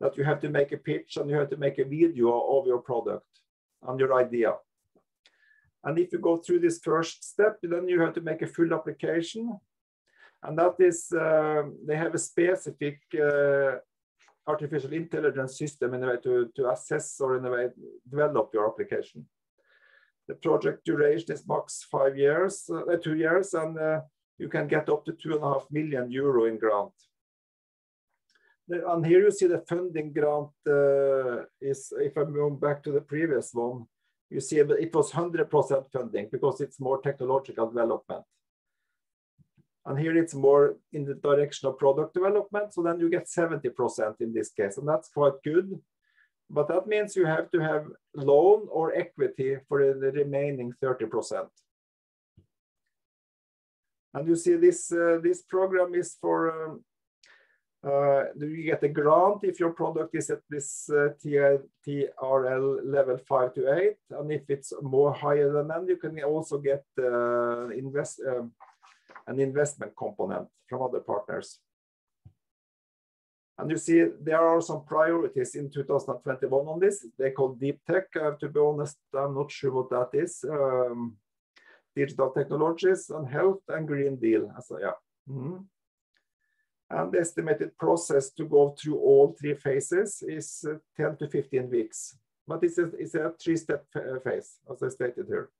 Speaker 3: that you have to make a pitch and you have to make a video of your product and your idea. And if you go through this first step, then you have to make a full application. And that is, they have a specific artificial intelligence system in a way to assess or in a way develop your application. The project duration is max 2 years, and you can get up to 2.5 million euro in grant. And here you see the funding grant is, if I move back to the previous one, you see it was 100% funding because it's more technological development. And here it's more in the direction of product development. So then you get 70% in this case, and that's quite good. But that means you have to have loan or equity for the remaining 30%. And you see this program is for, you get a grant if your product is at this TRL level 5 to 8. And if it's more higher than that, you can also get an investment component from other partners. And you see there are some priorities in 2021 on this. They call deep tech. To be honest, I'm not sure what that is. Digital technologies and health and Green Deal. So, yeah. And the estimated process to go through all 3 phases is 10 to 15 weeks. But it's a 3-step phase, as I stated here.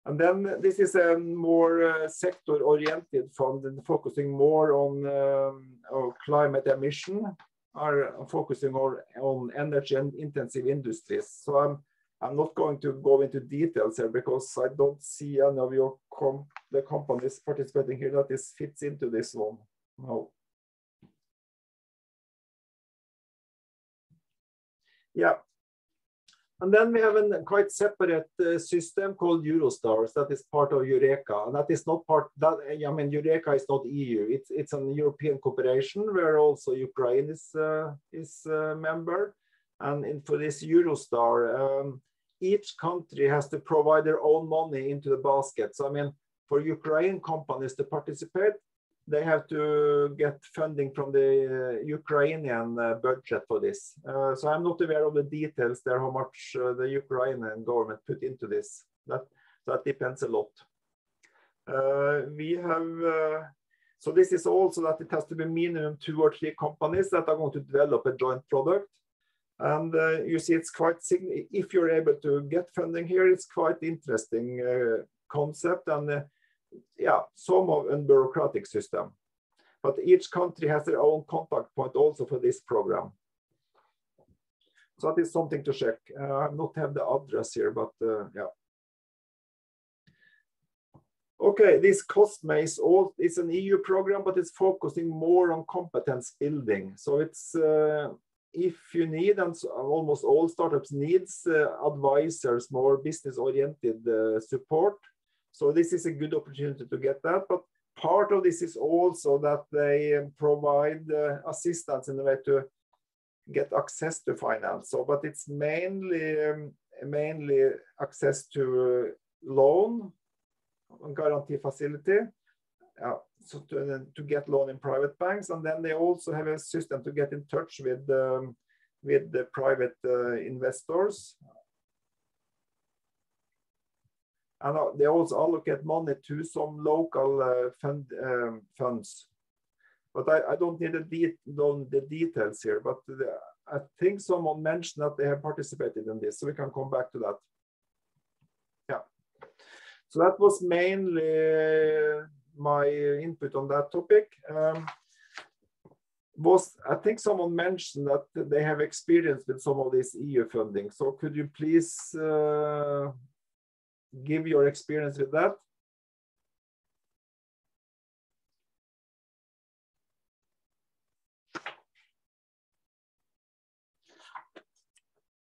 Speaker 3: And then this is a more sector-oriented fund and focusing more on climate emission, are focusing on energy and intensive industries. So I'm not going to go into details here because I don't see any of your the companies participating here that this fits into this one. No. Yeah. And then we have a quite separate system called Eurostars that is part of Eureka. And that is not part, that, I mean, Eureka is not EU. It's an European cooperation where also Ukraine is a member. And for this Eurostar, each country has to provide their own money into the basket. So, I mean, for Ukrainian companies to participate, they have to get funding from the Ukrainian budget for this. So I'm not aware of the details there, how much the Ukrainian government put into this. That depends a lot. We have, so this is also that it has to be minimum 2 or 3 companies that are going to develop a joint product. And you see, it's quite, if you're able to get funding here, it's quite interesting concept and yeah, somewhat a bureaucratic system. But each country has their own contact point also for this program. So that is something to check. I not have the address here, but yeah. Okay, this COSME is an EU program, but it's focusing more on competence building. So it's, if you need, and almost all startups needs advisors, more business-oriented support. So this is a good opportunity to get that, but part of this is also that they provide assistance in a way to get access to finance. So, but it's mainly access to loan, guarantee facility, so to get loan in private banks, and then they also have a system to get in touch with the private investors. And they also allocate money to some local funds. But I don't need the details here, but I think someone mentioned that they have participated in this, so we can come back to that. Yeah. So that was mainly my input on that topic. I think someone mentioned that they have experience with some of this EU funding. So could you please give your experience with that?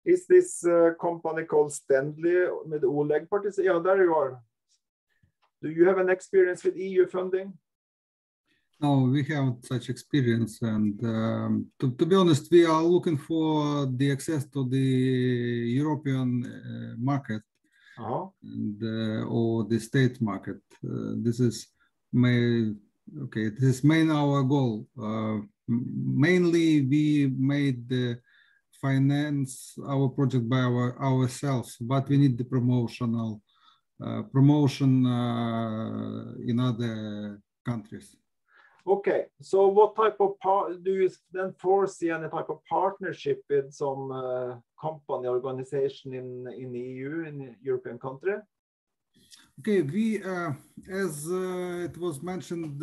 Speaker 3: Is this company called Stendley with Oleg participating? Yeah, there you are. Do you have an experience with EU funding?
Speaker 9: No, we have such experience, and to be honest, we are looking for the access to the European market. And, or the state market. This is our goal. Mainly, we made the finance our project by ourselves, but we need the promotion in other countries.
Speaker 3: Okay, so what type of do you then foresee any type of partnership with some company organization in EU, in European country?
Speaker 9: Okay, we, as it was mentioned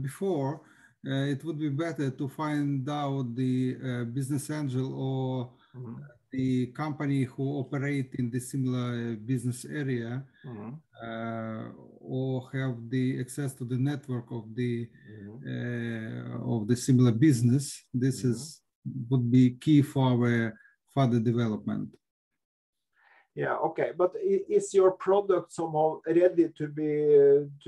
Speaker 9: before, it would be better to find out the business angel or the company who operate in the similar business area, or have the access to the network of the similar business. This would be key for our further development.
Speaker 3: Yeah, okay, but is your product somehow ready to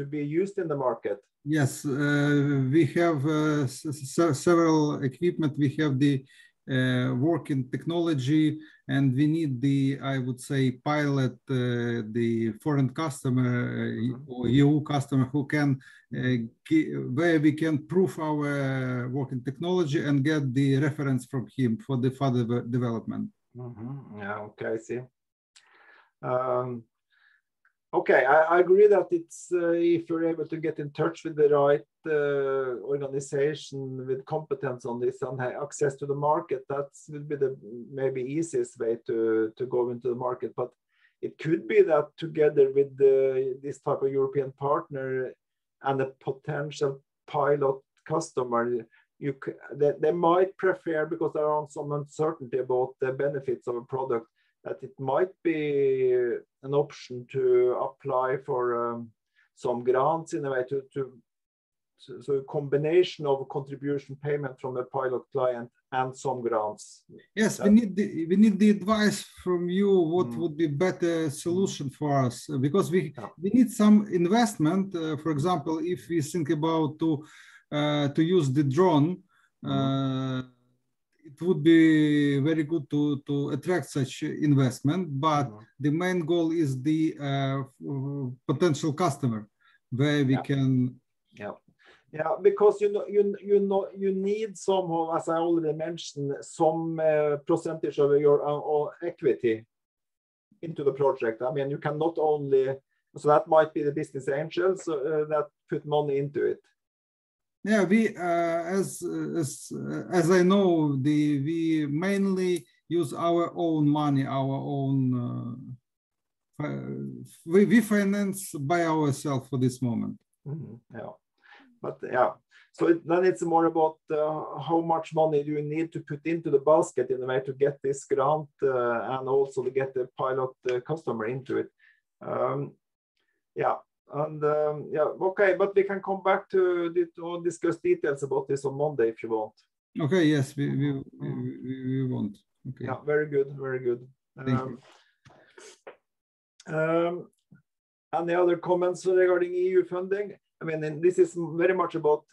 Speaker 3: be used in the market?
Speaker 9: Yes, we have several equipment. We have the working technology, and we need the, I would say, pilot the foreign customer or EU customer who can where we can prove our working technology and get the reference from him for the further development.
Speaker 3: Yeah, okay, I see. Okay, I agree that it's if you're able to get in touch with the right organization with competence on this and have access to the market, that will be the maybe easiest way to go into the market. But it could be that together with this type of European partner and a potential pilot customer, they might prefer, because there are some uncertainty about the benefits of a product, that it might be an option to apply for some grants in a way to so a combination of contribution payment from a pilot client and some grants.
Speaker 9: Yes, we need the advice from you. What would be better solution for us? Because we need some investment. For example, if we think about to use the drone, it would be very good to attract such investment. But the main goal is the potential customer, where we can.
Speaker 3: Yeah, because you need somehow, as I already mentioned, some percentage of your equity into the project. I mean, you can not only, so that might be the business angels that put money into it.
Speaker 9: Yeah, we as I know, we mainly use our own money, our own. We finance by ourselves for this moment.
Speaker 3: Yeah. But yeah, so then it's more about how much money do you need to put into the basket in a way to get this grant and also to get the pilot customer into it. Yeah, and yeah, okay, but we can come back to discuss details about this on Monday if you want.
Speaker 9: Okay, yes, we want. Okay.
Speaker 3: Yeah, very good, very good.
Speaker 9: Thank you.
Speaker 3: Any other comments regarding EU funding? I mean, this is very much about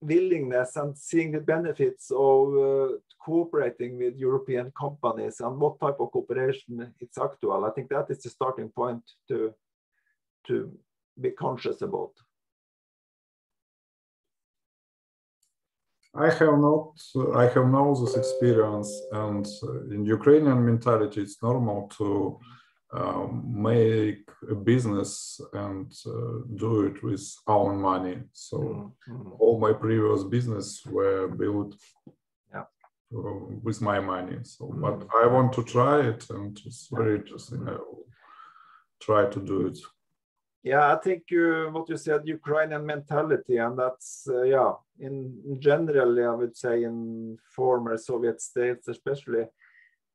Speaker 3: willingness and seeing the benefits of cooperating with European companies and what type of cooperation it's actual. I think that is the starting point to be conscious about.
Speaker 4: I have no this experience, and in Ukrainian mentality, it's normal to make a business and do it with own money. So all my previous business were built with my money. So, but I want to try it, and it's very interesting. I will try to do it.
Speaker 3: Yeah, I think what you said, Ukrainian mentality, and that's yeah, in general, I would say in former Soviet states, especially.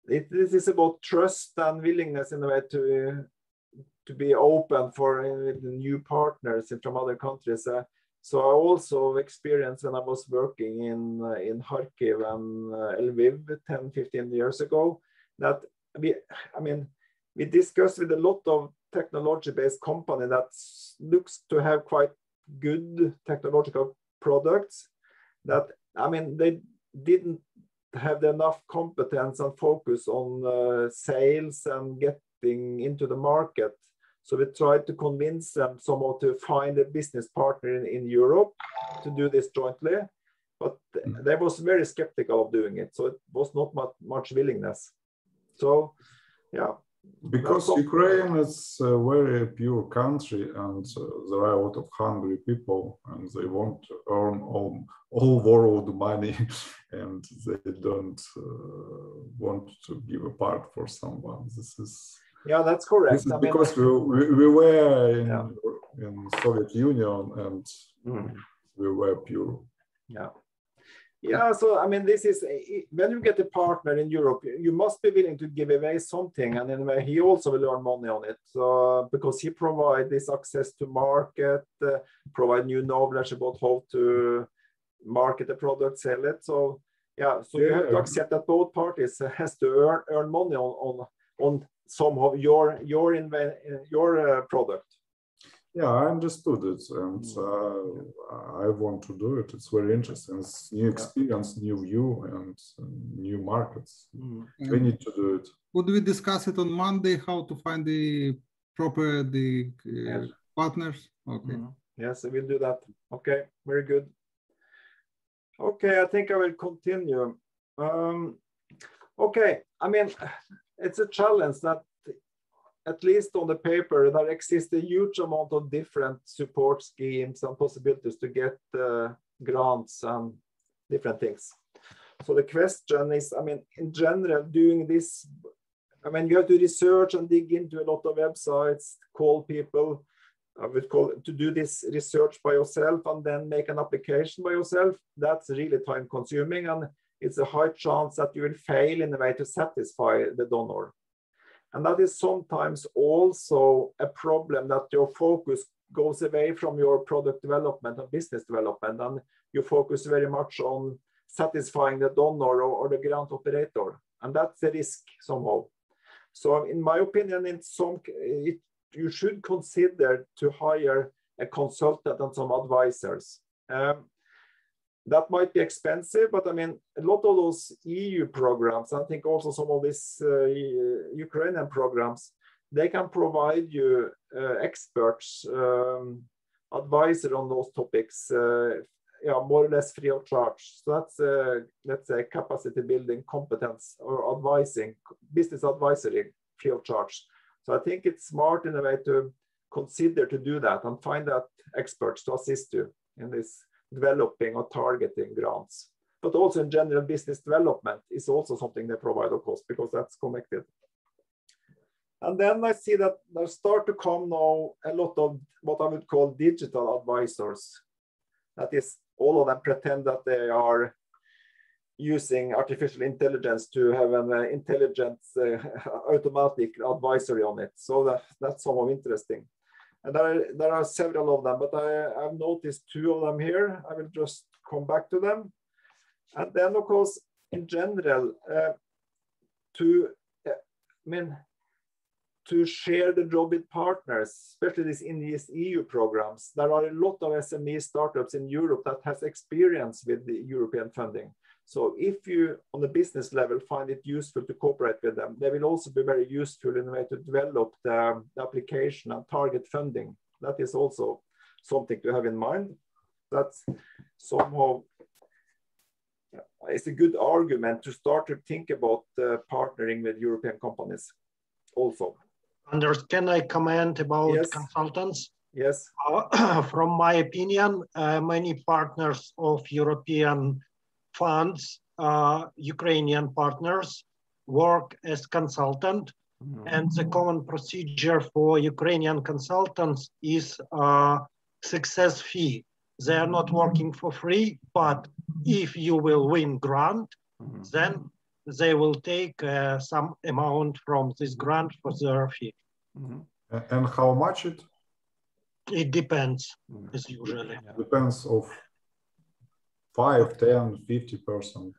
Speaker 3: This is about trust and willingness in a way to be open for new partners from other countries. So I also experienced when I was working in Kharkiv and Lviv 10-15 years ago that we discussed with a lot of technology-based company that looks to have quite good technological products that, I mean, they didn't have enough competence and focus on sales and getting into the market. So we tried to convince them somehow to find a business partner in Europe to do this jointly, but they was very skeptical of doing it. So it was not much willingness. So, yeah.
Speaker 4: Because Ukraine is a very pure country, and there are a lot of hungry people, and they want to earn all world money, and they don't want to give a part for someone. This is
Speaker 3: that's correct.
Speaker 4: This is because we were in Soviet Union, and we were pure.
Speaker 3: Yeah, so I mean, this is when you get a partner in Europe, you must be willing to give away something, and in a way, he also will earn money on it. So because he provides this access to market, provide new knowledge about how to market the product, sell it. So yeah, so you have to accept that both parties has to earn money on some of your product.
Speaker 4: Yeah, I understood it, and I want to do it. It's very interesting. It's new experience, new view, and new markets. We need to do it.
Speaker 9: Would we discuss it on Monday? How to find the proper partners? Okay.
Speaker 3: Yes, we'll do that. Okay, very good. Okay, I think I will continue. Okay, I mean, it's a challenge that, at least on the paper, there exists a huge amount of different support schemes and possibilities to get grants and different things. So the question is, I mean, in general, doing this, I mean, you have to research and dig into a lot of websites, call people, I would call it, to do this research by yourself and then make an application by yourself. That's really time consuming, and it's a high chance that you will fail in a way to satisfy the donor. And that is sometimes also a problem, that your focus goes away from your product development and business development, and you focus very much on satisfying the donor or the grant operator, and that's the risk somehow. So in my opinion, you should consider to hire a consultant and some advisors. That might be expensive, but I mean, a lot of those EU programs, I think also some of these Ukrainian programs, they can provide you experts, advisor on those topics, yeah, more or less free of charge. So that's, let's say, capacity building competence or advising, business advisory free of charge. So I think it's smart in a way to consider to do that and find that experts to assist you in this developing or targeting grants. But also in general business development is also something they provide, of course, because that's connected. And then I see that there start to come now a lot of what I would call digital advisors. That is, all of them pretend that they are using artificial intelligence to have an intelligent automatic advisory on it. So that's somewhat interesting. And there are several of them, but I've noticed 2 of them here. I will just come back to them. And then, of course, in general, to share the job with partners, especially in these EU programs, there are a lot of SME startups in Europe that has experience with the European funding. So if you, on the business level, find it useful to cooperate with them, they will also be very useful in a way to develop the application and target funding. That is also something to have in mind. That's somehow, it's a good argument to start to think about partnering with European companies also.
Speaker 6: Anders, can I comment about consultants?
Speaker 3: Yes.
Speaker 6: From my opinion, many partners of European funds, Ukrainian partners, work as consultant, and the common procedure for Ukrainian consultants is success fee. They are not working for free, but if you will win grant, then they will take some amount from this grant for their fee.
Speaker 4: And how much it?
Speaker 6: It depends, as usually.
Speaker 4: Depends of 5, 10, 50%.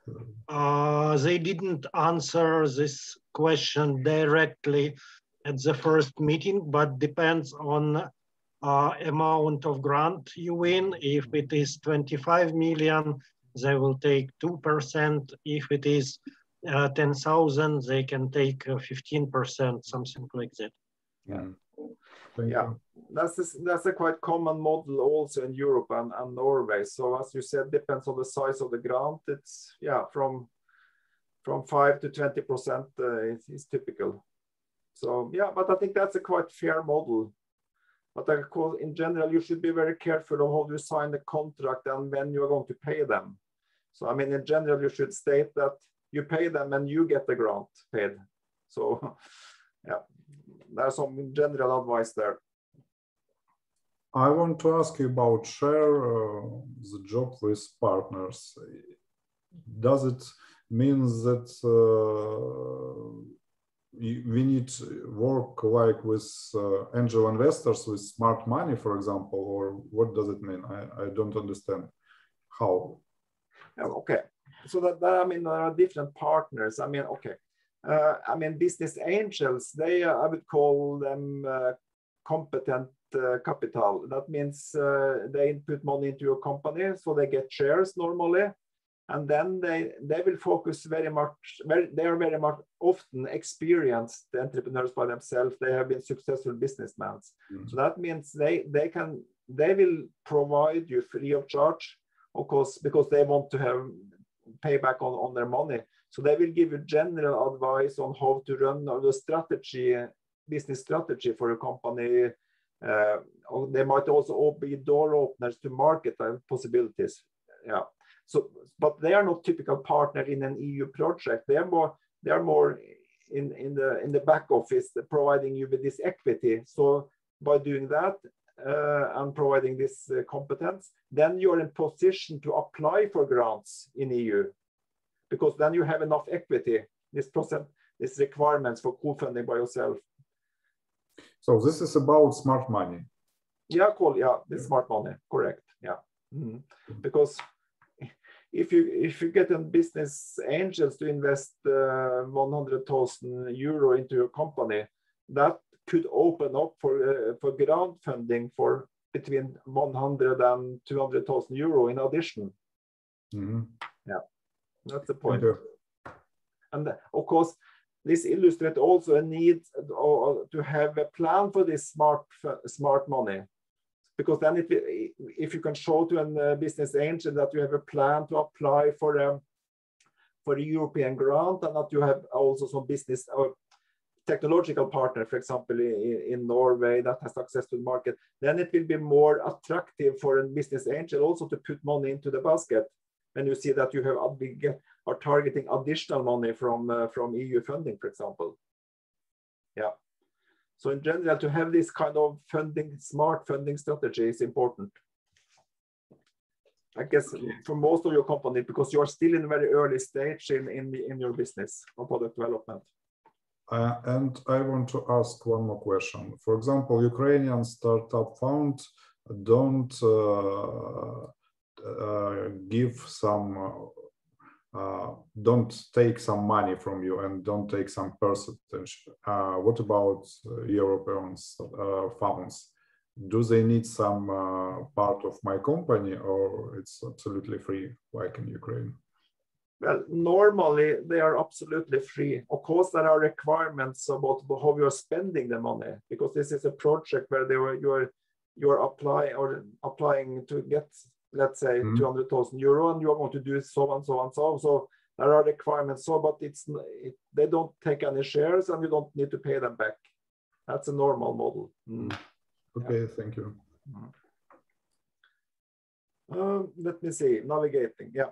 Speaker 6: They didn't answer this question directly at the first meeting, but depends on amount of grant you win. If it is 25 million, they will take 2%. If it is 10,000, they can take 15%, something like that.
Speaker 3: Yeah, that's a quite common model also in Europe and Norway. So as you said, depends on the size of the grant. It's from 5 to 20% is typical. So yeah, but I think that's a quite fair model. But of course, in general, you should be very careful of how you sign the contract and when you are going to pay them. So I mean, in general, you should state that you pay them and you get the grant paid. So yeah, there's some general advice there.
Speaker 4: I want to ask you about share the job with partners. Does it mean that we need to work like with angel investors with smart money, for example, or what does it mean? I don't understand how.
Speaker 3: Okay, so that I mean, there are different partners. I mean, okay. I mean, business angels, they, I would call them competent capital. That means they input money into your company, so they get shares normally. And then they will focus very much, they are very much often experienced entrepreneurs by themselves. They have been successful businessmen. So that means they will provide you free of charge, of course, because they want to have payback on their money. So they will give you general advice on how to run the strategy, business strategy for your company. They might also be door openers to market possibilities. Yeah. So, but they are not typical partner in an EU project. They are more in the back office, providing you with this equity. So by doing that and providing this competence, then you are in position to apply for grants in EU, because then you have enough equity. This requirements for co-funding by yourself.
Speaker 4: So this is about smart money.
Speaker 3: Yeah, cool. Yeah, the smart money, correct. Yeah, because if you get a business angels to invest 100,000 euro into your company, that could open up for grant funding for between 100 and 200,000 euro in addition. Yeah, that's the point. And of course, this illustrates also a need to have a plan for this smart money, because then if you can show to a business angel that you have a plan to apply for a European grant, and that you have also some business or technological partner, for example, in Norway that has access to the market, then it will be more attractive for a business angel also to put money into the basket. When you see that you are targeting additional money from EU funding, for example. Yeah. So in general, to have this kind of smart funding strategy is important. I guess for most of your company, because you are still in a very early stage in your business or product development.
Speaker 4: And I want to ask one more question. For example, Ukrainian startup fund don't don't take some money from you and don't take some percentage. What about European funds? Do they need some part of my company, or it's absolutely free, like in Ukraine?
Speaker 3: Well, normally they are absolutely free. Of course, there are requirements about how you are spending the money, because this is a project where you are applying to get, let's say, 200,000 euro, and you are going to do so and so and so. So there are requirements. So, but they don't take any shares, and you don't need to pay them back. That's a normal model.
Speaker 4: Okay, thank you.
Speaker 3: Let me see, navigating. Yeah.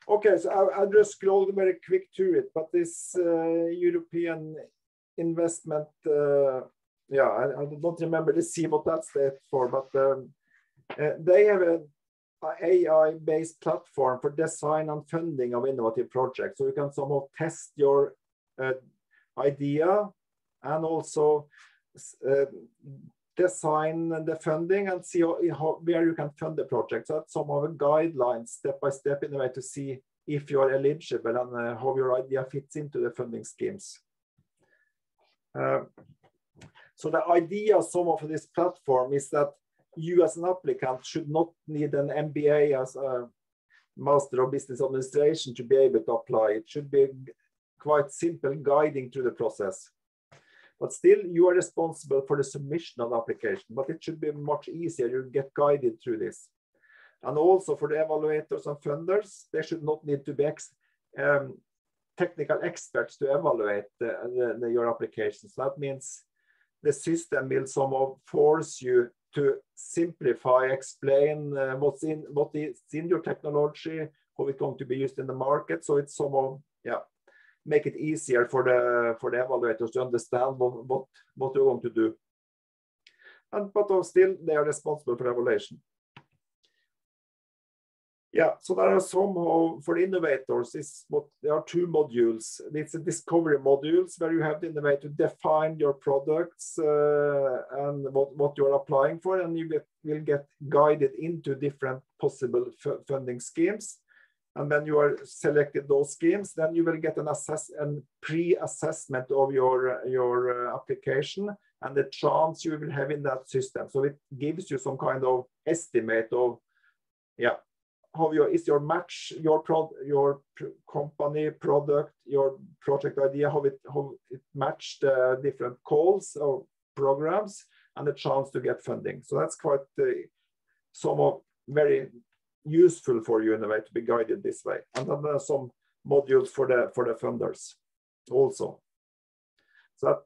Speaker 3: Okay, so I'll just scroll very quick through it, but this European investment, yeah, I don't remember to see what that stands for, but they have an AI-based platform for design and funding of innovative projects. So you can somehow test your idea and also design the funding and see where you can fund the project. So that's some of the guidelines, step by step, in a way to see if you are eligible and how your idea fits into the funding schemes. So the idea of some of this platform is that you as an applicant should not need an MBA as a Master of Business Administration to be able to apply. It should be quite simple guiding through the process. But still, you are responsible for the submission of the application, but it should be much easier. You get guided through this. And also for the evaluators and funders, they should not need to be technical experts to evaluate your applications. That means the system will somehow force you to simplify, explain what is in your technology, how it's going to be used in the market. So it's somehow, yeah, make it easier for the evaluators to understand what you're going to do. But still, they are responsible for evaluation. Yeah, so there are somehow, for the innovators, there are two modules. It's a discovery modules where you have the innovator define your products and what you're applying for, and you will get guided into different possible funding schemes. And when you are selected those schemes, then you will get an pre-assessment of your application and the chance you will have in that system. So it gives you some kind of estimate of, yeah, how is your match, your company product, your project idea, how it matched different calls or programs and the chance to get funding. So that's quite somewhat very useful for you in a way to be guided this way. And then there are some modules for the funders also. So that,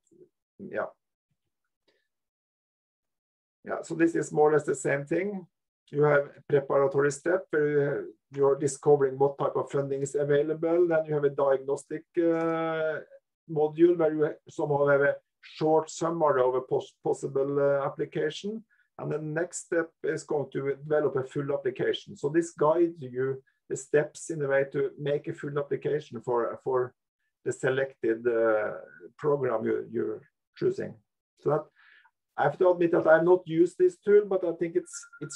Speaker 3: yeah, so this is more or less the same thing. You have a preparatory step where you're discovering what type of funding is available. Then you have a diagnostic module where you somehow have a short summary of a possible application. And the next step is going to develop a full application. So this guides you the steps in a way to make a full application for the selected program you're choosing. So that I have to admit that I have not used this tool, but I think it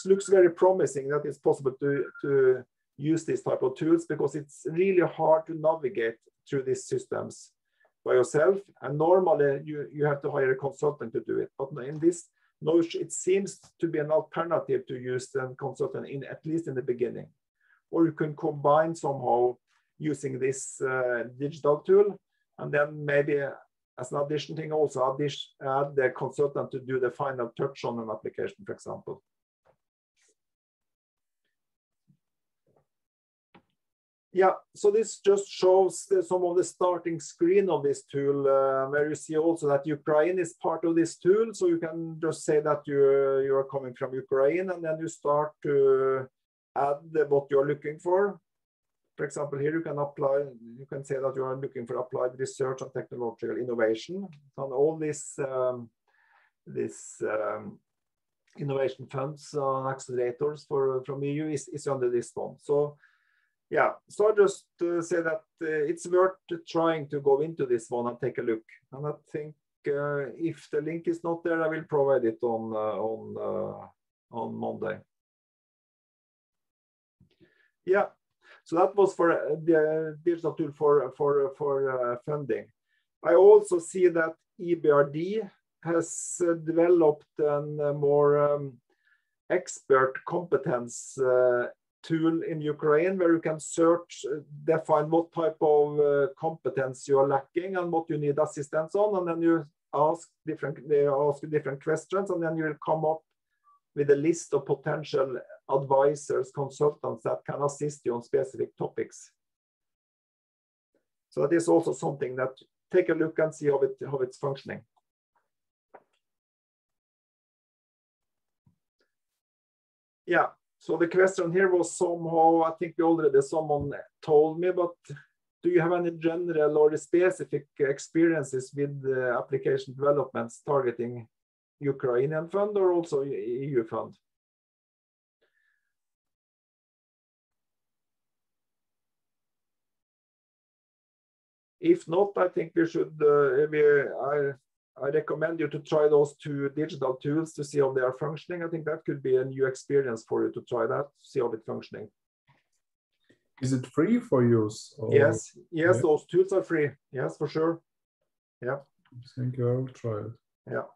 Speaker 3: looks very promising that it's possible to use this type of tools, because it's really hard to navigate through these systems by yourself. And normally you have to hire a consultant to do it. But in this notion, it seems to be an alternative to use the consultant at least in the beginning. Or you can combine somehow using this digital tool, and then maybe as an addition thing also add the consultant to do the final touch on an application, for example. Yeah, so this just shows some of the starting screen of this tool, where you see also that Ukraine is part of this tool. So you can just say that you are coming from Ukraine, and then you start to add what you're looking for. For example, here you can say that you are looking for applied research and technological innovation. And all this innovation funds and accelerators from EU is under this one. So yeah, so I just say that it's worth trying to go into this one and take a look. And I think if the link is not there, I will provide it on Monday. Yeah. So that was for the digital tool for funding. I also see that EBRD has developed a more expert competence tool in Ukraine, where you can search, define what type of competence you are lacking and what you need assistance on, and then you ask different questions, and then you will come up with a list of potential advisors, consultants that can assist you on specific topics. So that is also something that take a look and see how it's functioning. Yeah, so the question here was somehow, I think someone told me, but do you have any general or specific experiences with application developments targeting Ukrainian fund or also EU fund? If not, I think we should, I recommend you to try those two digital tools to see how they are functioning. I think that could be a new experience for you to try that, see how it's functioning.
Speaker 4: Is it free for use? Or...
Speaker 3: Yes,
Speaker 4: yeah.
Speaker 3: Those tools are free. Yes, for sure. Yeah.
Speaker 4: Thank you. I will try it.
Speaker 3: Yeah.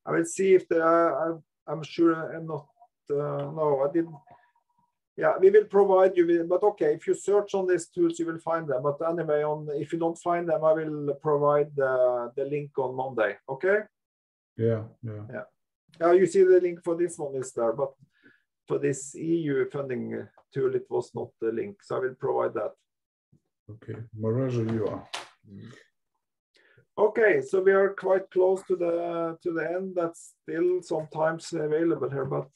Speaker 3: I will see if there are, I'm sure I'm not, no, I didn't. Yeah, we will provide you with, but okay, if you search on these tools, you will find them. But anyway, if you don't find them, I will provide the link on Monday, okay?
Speaker 4: Yeah.
Speaker 3: You see the link for this one is there, but for this EU funding tool, it was not the link, so I will provide that.
Speaker 4: Okay, Maraja, you are.
Speaker 3: Okay, so we are quite close to the end. That's still sometimes available here, but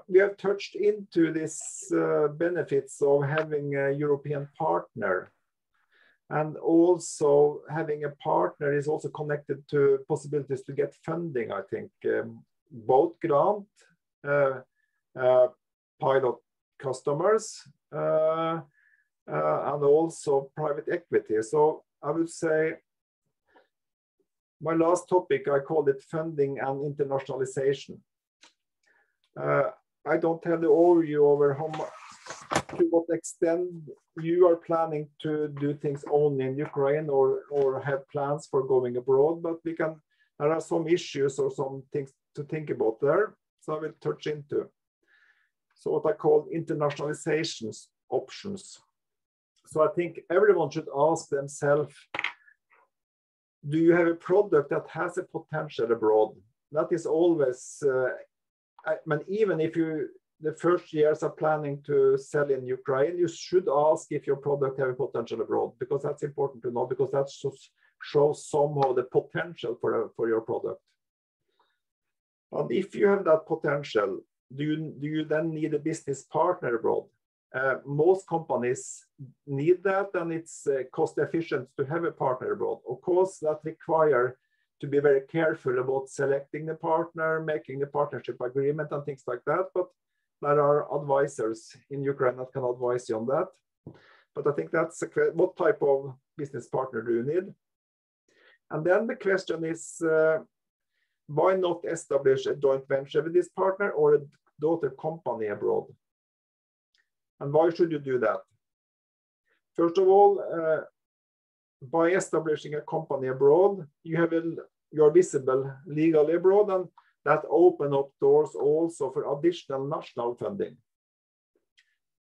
Speaker 3: we have touched into this benefits of having a European partner, and also having a partner is also connected to possibilities to get funding. I think both grant, pilot customers, and also private equity. So I would say my last topic, I called it funding and internationalization. I don't have the overview over to what extent you are planning to do things only in Ukraine or have plans for going abroad, but there are some issues or some things to think about there. So I will touch into. So what I call internationalization options. So I think everyone should ask themselves, do you have a product that has a potential abroad? That is always, even if you, the first years are planning to sell in Ukraine, you should ask if your product has a potential abroad, because that's important to know, because that shows somehow the potential for your product. And if you have that potential, do you then need a business partner abroad? Most companies need that, and it's cost efficient to have a partner abroad. Of course, that requires to be very careful about selecting the partner, making the partnership agreement and things like that. But there are advisors in Ukraine that can advise you on that. But I think that's what type of business partner do you need? And then the question is, why not establish a joint venture with this partner or a daughter company abroad? And why should you do that? First of all, by establishing a company abroad, you're visible legally abroad, and that open up doors also for additional national funding.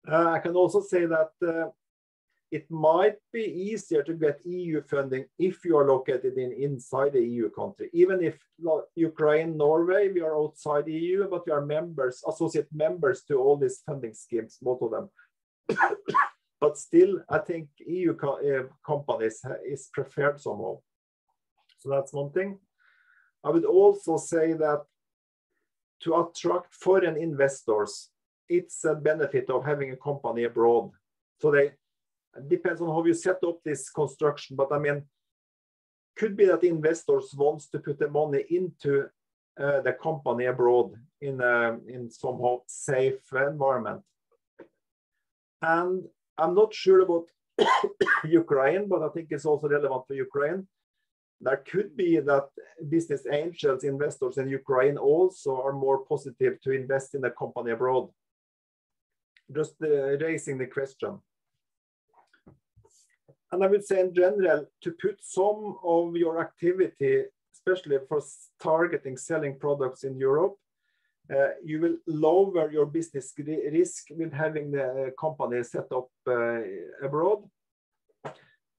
Speaker 3: I can also say that it might be easier to get EU funding if you are located inside the EU country. Even if Ukraine, Norway, we are outside the EU, but we are members, associate members to all these funding schemes, both of them. But still, I think EU companies is preferred somehow. So that's one thing. I would also say that to attract foreign investors, it's a benefit of having a company abroad. So it depends on how you set up this construction, but I mean, could be that investors wants to put the money into the company abroad in somehow safe environment. And I'm not sure about Ukraine, but I think it's also relevant for Ukraine. There could be that business angels, investors in Ukraine also are more positive to invest in a company abroad. Just raising the question. And I would say in general, to put some of your activity, especially for targeting selling products in Europe, you will lower your business risk with having the company set up abroad.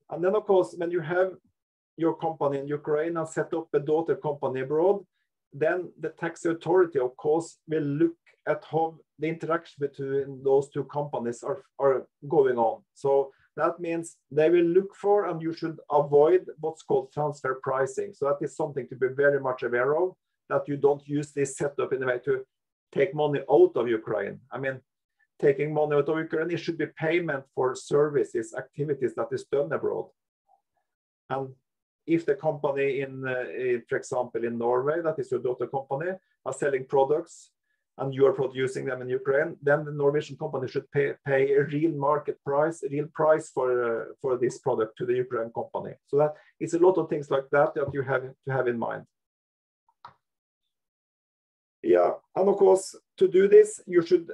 Speaker 3: And then of course, when you have your company in Ukraine and set up a daughter company abroad, then the tax authority, of course, will look at how the interaction between those two companies are going on. So that means they will look for, and you should avoid what's called transfer pricing. So that is something to be very much aware of, that you don't use this setup in a way to take money out of Ukraine. I mean, taking money out of Ukraine, it should be payment for services, activities that is done abroad. And if the company for example, in Norway, that is your daughter company, are selling products and you are producing them in Ukraine, then the Norwegian company should pay a real market price, a real price for this product to the Ukraine company. So that it's a lot of things like that that you have to have in mind. Yeah, and of course, to do this, you should,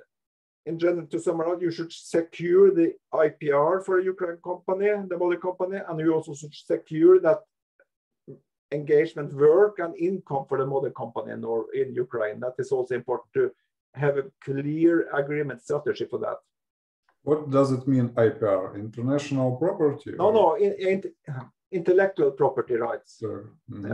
Speaker 3: in general, to summarize, you should secure the IPR for a Ukraine company, the mother company, and you also should secure that engagement work and income for the mother company in Ukraine. That is also important to have a clear agreement strategy for that.
Speaker 4: What does it mean, IPR? International property?
Speaker 3: No, intellectual property rights.
Speaker 4: Sure. Mm-hmm.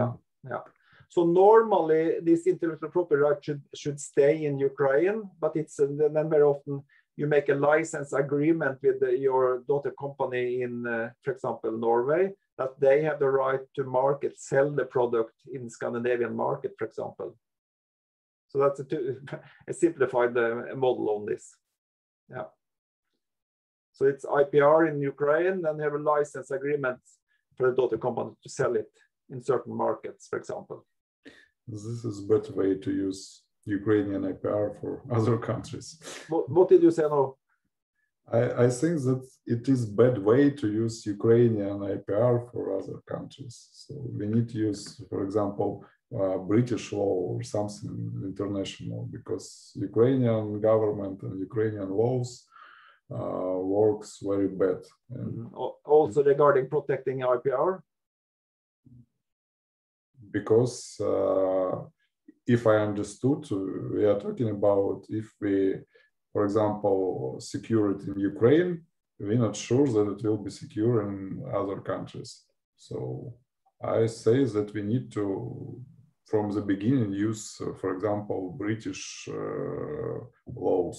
Speaker 3: Yeah. So normally this intellectual property right should stay in Ukraine, but it's then very often you make a license agreement with your daughter company in, for example, Norway, that they have the right to sell the product in Scandinavian market, for example. So that's a simplified model on this. Yeah. So it's IPR in Ukraine, then you have a license agreement for the daughter company to sell it in certain markets, for example.
Speaker 4: This is a better way to use Ukrainian IPR for other countries.
Speaker 3: What did you say now?
Speaker 4: I think that it is bad way to use Ukrainian IPR for other countries. So we need to use, for example, British law or something international, because Ukrainian government and Ukrainian laws works very bad. And
Speaker 3: also regarding protecting IPR?
Speaker 4: Because if I understood, we are talking about if we, for example, secure it in Ukraine, we're not sure that it will be secure in other countries. So I say that we need to, from the beginning, use, for example, British laws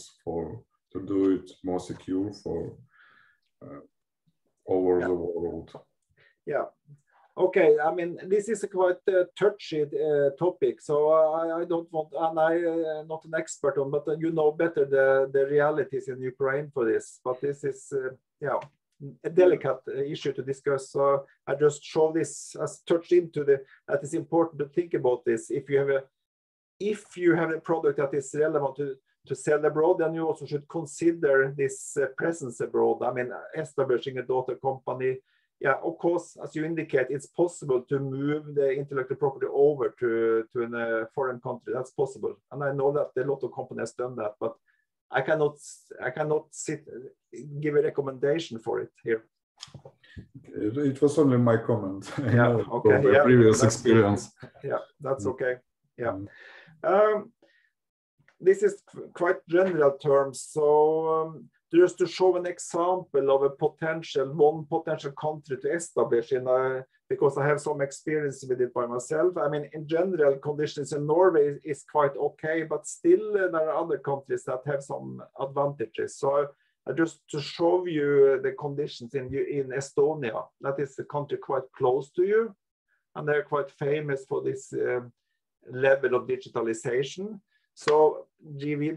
Speaker 4: to do it more secure for over the world. Yeah.
Speaker 3: Okay, I mean, this is a quite touchy topic, so I don't want, and I'm not an expert on, but you know better the realities in Ukraine for this. But this is, yeah, a delicate issue to discuss. So I just show this as touched into that it's important to think about this. If you have a product that is relevant to sell abroad, then you also should consider this presence abroad. I mean, establishing a daughter company, yeah, of course, as you indicate, it's possible to move the intellectual property over to a foreign country. That's possible, and I know that a lot of companies done that, but I cannot give a recommendation for it here.
Speaker 4: It was only my comment.
Speaker 3: Yeah, okay.
Speaker 4: From my previous experience.
Speaker 3: Yeah, that's okay. Yeah. This is quite general terms. So just to show an example of one potential country to establish in, because I have some experience with it by myself. I mean, in general, conditions in Norway is quite okay, but still there are other countries that have some advantages. So just to show you the conditions in Estonia, that is a country quite close to you, and they're quite famous for this level of digitalization. So JV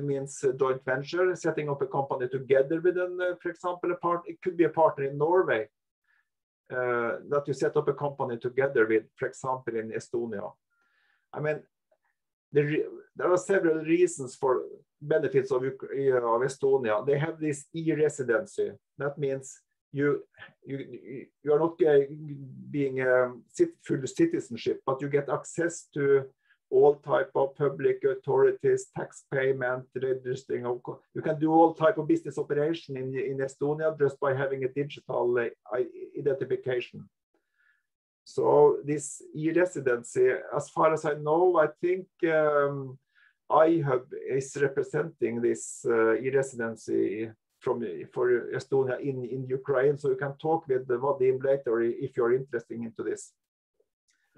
Speaker 3: means joint venture, setting up a company together with for example, it could be a partner in Norway that you set up a company together with, for example, in Estonia. I mean, there are several reasons for benefits of Estonia. They have this e-residency. That means you are not being full citizenship, but you get access to all type of public authorities, tax payment, registering. You can do all type of business operation in Estonia just by having a digital identification. So this e-residency, as far as I know, I think iHub is representing this e-residency for Estonia in Ukraine. So you can talk with Vadim later if you're interested into this.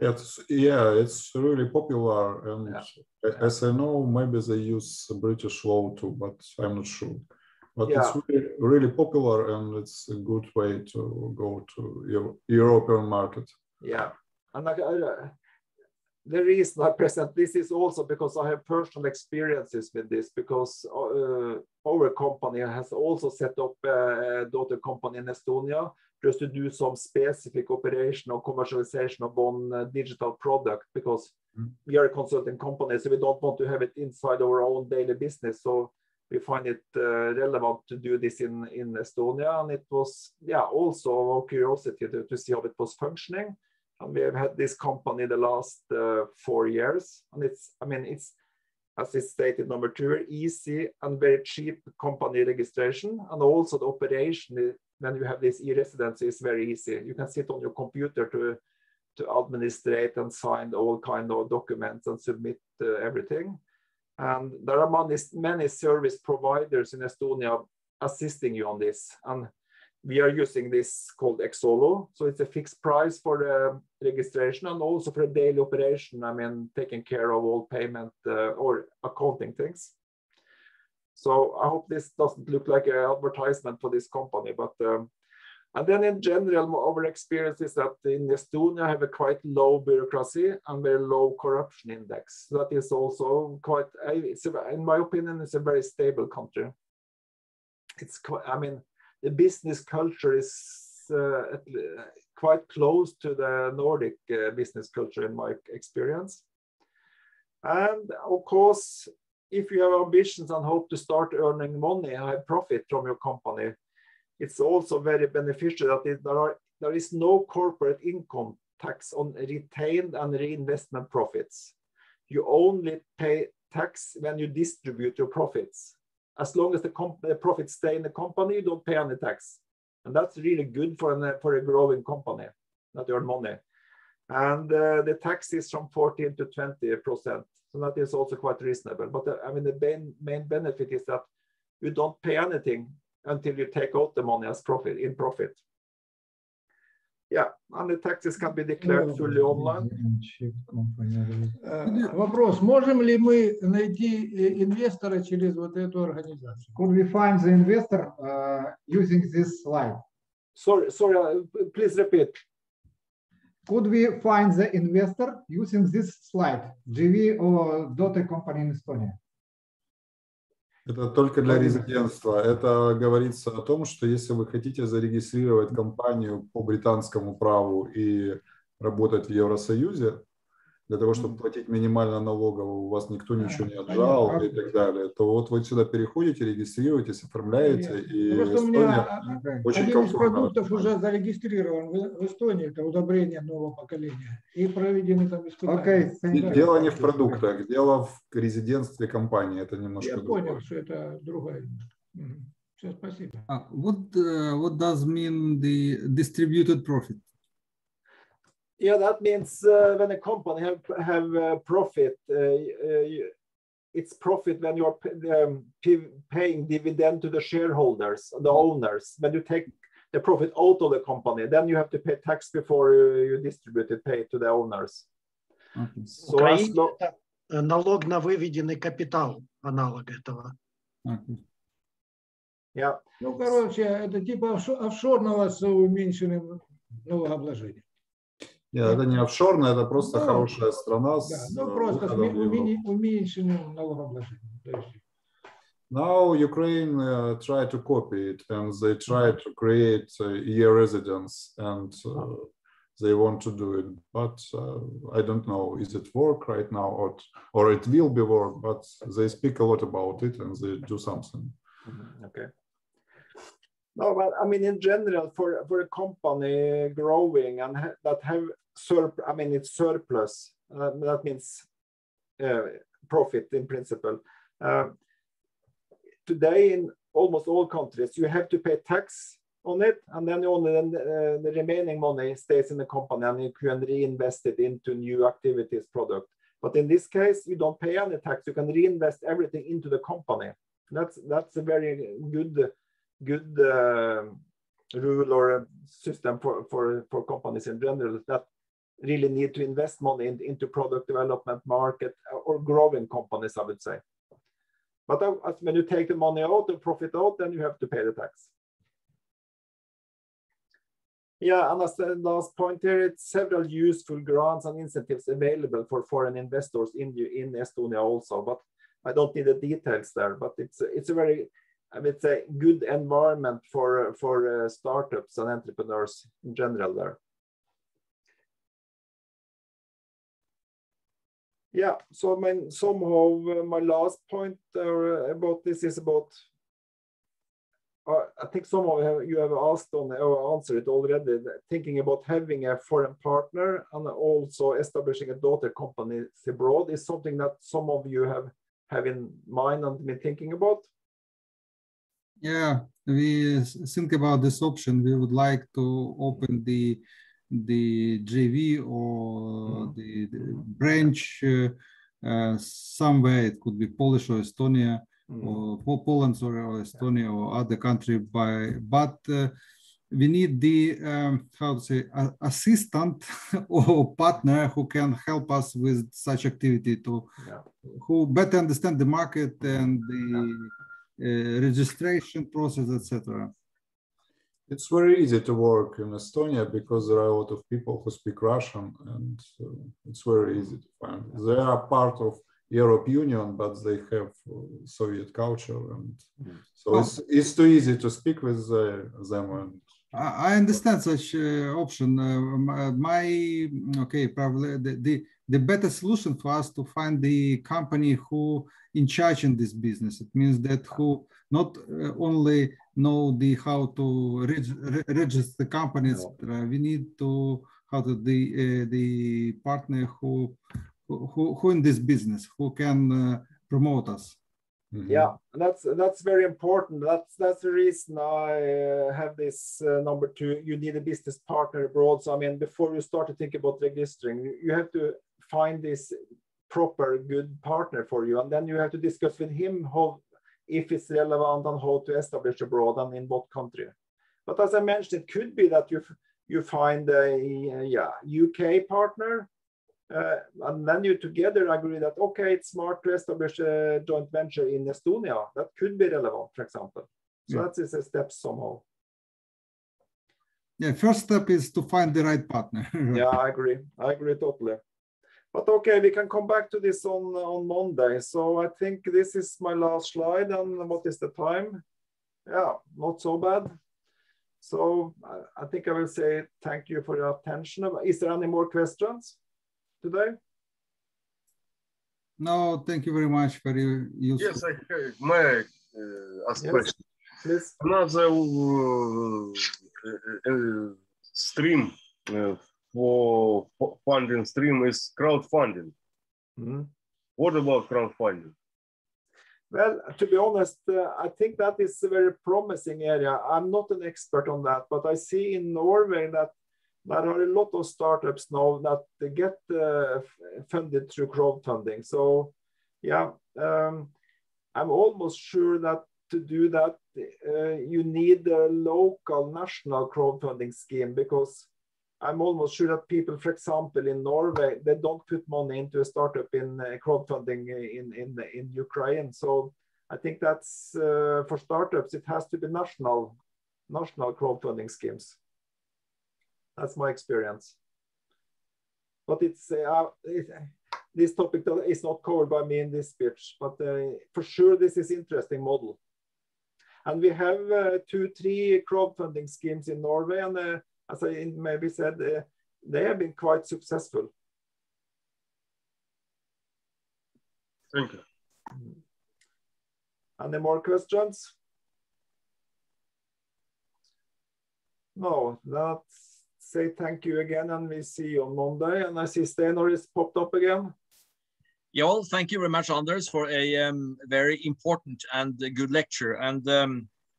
Speaker 4: It's really popular, and as I know, maybe they use British law too, but I'm not sure. But it's really popular, and it's a good way to go to European market. Yeah,
Speaker 3: and the reason I present this is also because I have personal experiences with this, because our company has also set up a daughter company in Estonia just to do some specific operation or commercialization of one digital product, because we are a consulting company, so we don't want to have it inside our own daily business. So we find it relevant to do this in Estonia, and it was also our curiosity to see how it was functioning. And we have had this company the last 4 years, and it's as it's stated, number 2, easy and very cheap company registration, and also the operation when you have this e-residency is very easy. You can sit on your computer to administrate and sign all kind of documents and submit everything. And there are many service providers in Estonia assisting you on this. And we are using this called Exolo. So it's a fixed price for the registration and also for the daily operation. I mean, taking care of all payment or accounting things. So I hope this doesn't look like an advertisement for this company, but and then in general, our experience is that in Estonia have a quite low bureaucracy and very low corruption index. So that is also quite, in my opinion, it's a very stable country. It's quite, I mean, the business culture is quite close to the Nordic business culture in my experience. And of course, if you have ambitions and hope to start earning money and have profit from your company, it's also very beneficial that there is no corporate income tax on retained and reinvestment profits. You only pay tax when you distribute your profits. As long as the profits stay in the company, you don't pay any tax. And that's really good for a growing company that earn money. And the tax is from 14 to 20%. So that is also quite reasonable. But I mean, the main benefit is that you don't pay anything until you take out the money as profit. Yeah, and the taxes can be declared fully online.
Speaker 7: Вопрос: можем ли мы найти инвестора через вот эту организацию?
Speaker 8: Could we find the investor using this slide?
Speaker 3: Sorry, please repeat.
Speaker 8: Could we find the investor using this slide, GV or daughter company in Estonia?
Speaker 4: Это только для резидентства. Это говорится о том, что если вы хотите зарегистрировать компанию по британскому праву и работать в Евросоюзе, для того, чтобы платить минимально налоговую, у вас никто ничего не отжал и так далее, то вот вы сюда переходите, регистрируетесь, оформляете, и
Speaker 7: просто у
Speaker 4: Эстония
Speaker 7: меня
Speaker 4: очень
Speaker 7: один из
Speaker 4: комфортно.
Speaker 7: продуктов уже зарегистрирован в Эстонии, это удобрение нового поколения, и проведены там испытания.
Speaker 4: Дело не в продуктах, дело в резидентстве компании, это немножко
Speaker 7: Я
Speaker 4: другое.
Speaker 7: понял, что это другая. Все, спасибо.
Speaker 9: What does mean the distributed profit?
Speaker 3: Yeah, that means when a company have profit, it's profit when you're paying dividend to the shareholders, the owners. When you take the profit out of the company, then you have to pay tax before you distribute it, pay to the owners.
Speaker 9: Okay.
Speaker 3: So
Speaker 6: налог на выведенный капитал, аналог этого.
Speaker 9: Okay.
Speaker 3: Yeah.
Speaker 7: Ну, короче, это типа офшорного с уменьшенным налогообложением.
Speaker 4: Нет, это не офшорное, это просто хорошая страна с
Speaker 7: просто с уменьшенным налогообложением.
Speaker 4: Now Ukraine try to copy it, and they try to create a year residence, and they want to do it. But I don't know, is it work right now, or it will be work, but they speak a lot about it, and they do something.
Speaker 3: Okay. No, but I mean, in general, for a company growing and that have it's surplus. That means profit in principle. Today, in almost all countries, you have to pay tax on it, and then only the remaining money stays in the company, and you can reinvest it into new activities, product. But in this case, you don't pay any tax. You can reinvest everything into the company. That's a very good rule or system for companies in general that really need to invest money into product development, market, or growing companies, I would say. But when you take the money out, the profit out, then you have to pay the tax. Yeah, and as the last point here, it's several useful grants and incentives available for foreign investors in Estonia also, but I don't need the details there, but it's a very, I would say, good environment for startups and entrepreneurs in general there. Yeah, so I mean, somehow my last point about this is about, I think some of you have asked on or answered it already, thinking about having a foreign partner and also establishing a daughter company abroad is something that some of you have in mind and been thinking about.
Speaker 9: Yeah, we think about this option. We would like to open the JV or the branch somewhere. It could be Polish or Estonia or Poland or Estonia or other country. But we need the how to say assistant or partner who can help us with such activity who better understand the market and the registration process, etc.
Speaker 4: It's very easy to work in Estonia because there are a lot of people who speak Russian, and it's very easy to find. They are part of European Union, but they have Soviet culture, and so it's too easy to speak with them. And
Speaker 9: I understand such option. Probably the better solution for us to find the company who in charge in this business. It means that who not only know how to register the companies. We need to the partner who in this business who can promote us.
Speaker 3: Yeah, that's very important. That's the reason I have this number 2. You need a business partner abroad. So I mean, before you start to think about registering, you have to find this proper good partner for you, and then you have to discuss with him if it's relevant and how to establish abroad and in what country. But as I mentioned, it could be that you find a UK partner. And then you together agree that, okay, it's smart to establish a joint venture in Estonia. That could be relevant, for example. So that is a step somehow.
Speaker 9: Yeah, first step is to find the right partner.
Speaker 3: Yeah, I agree totally. But okay, we can come back to this on Monday. So I think this is my last slide. And what is the time? Yeah, not so bad. So I think I will say thank you for your attention. Is there any more questions today?
Speaker 9: No, thank you very much. Very useful.
Speaker 10: Yes, may ask question.
Speaker 3: Please.
Speaker 10: Another stream for funding stream is crowdfunding.
Speaker 3: Mm-hmm.
Speaker 10: What about crowdfunding?
Speaker 3: Well, to be honest, I think that is a very promising area. I'm not an expert on that, but I see in Norway that there are a lot of startups now that they get funded through crowdfunding. So, yeah, I'm almost sure that to do that, you need a local national crowdfunding scheme, because I'm almost sure that people, for example, in Norway, they don't put money into a startup in crowdfunding in Ukraine. So I think that's for startups, it has to be national crowdfunding schemes. That's my experience. But this topic is not covered by me in this speech, but for sure this is interesting model. And we have 2-3 crowdfunding schemes in Norway, and as I maybe said, they have been quite successful.
Speaker 10: Thank you.
Speaker 3: Any more questions? No, let's say thank you again, and we see you on Monday. And I see Steinar is popped up again.
Speaker 1: Yeah, well, thank you very much, Anders, for a very important and good lecture. And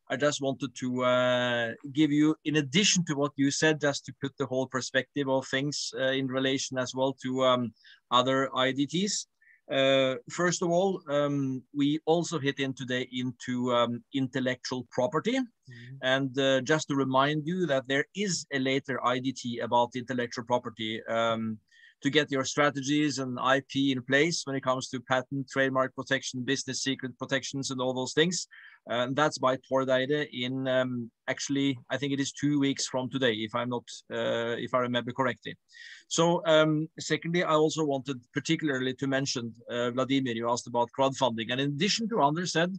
Speaker 1: I just wanted to give you, in addition to what you said, just to put the whole perspective of things in relation as well to other IDTs. First of all, we also hit in today into intellectual property. Mm-hmm. And just to remind you that there is a later IDT about intellectual property to get your strategies and IP in place when it comes to patent, trademark protection, business secret protections, and all those things. That's by Tordheide in actually, I think it is 2 weeks from today, if I'm not, if I remember correctly. So secondly, I also wanted particularly to mention, Vladimir, you asked about crowdfunding. And in addition to Anders said,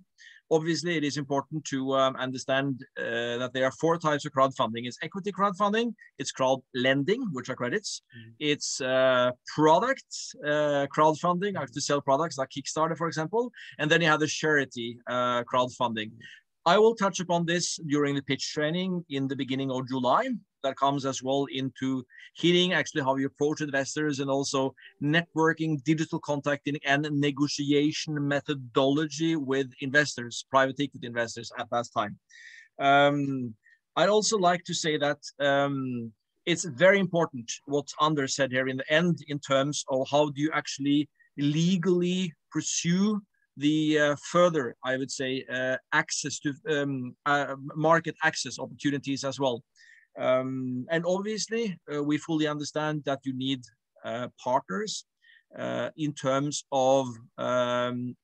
Speaker 1: obviously it is important to understand that there are 4 types of crowdfunding. It's equity crowdfunding, it's crowd lending, which are credits, it's product crowdfunding, like to sell products like Kickstarter, for example, and then you have the charity crowdfunding. I will touch upon this during the pitch training in the beginning of July. That comes as well into hitting actually how you approach investors, and also networking, digital contacting, and negotiation methodology with investors, private equity investors at that time. I'd also like to say that it's very important what Anders said here in the end in terms of how do you actually legally pursue the further, I would say, access to market access opportunities as well. And obviously, we fully understand that you need partners in terms of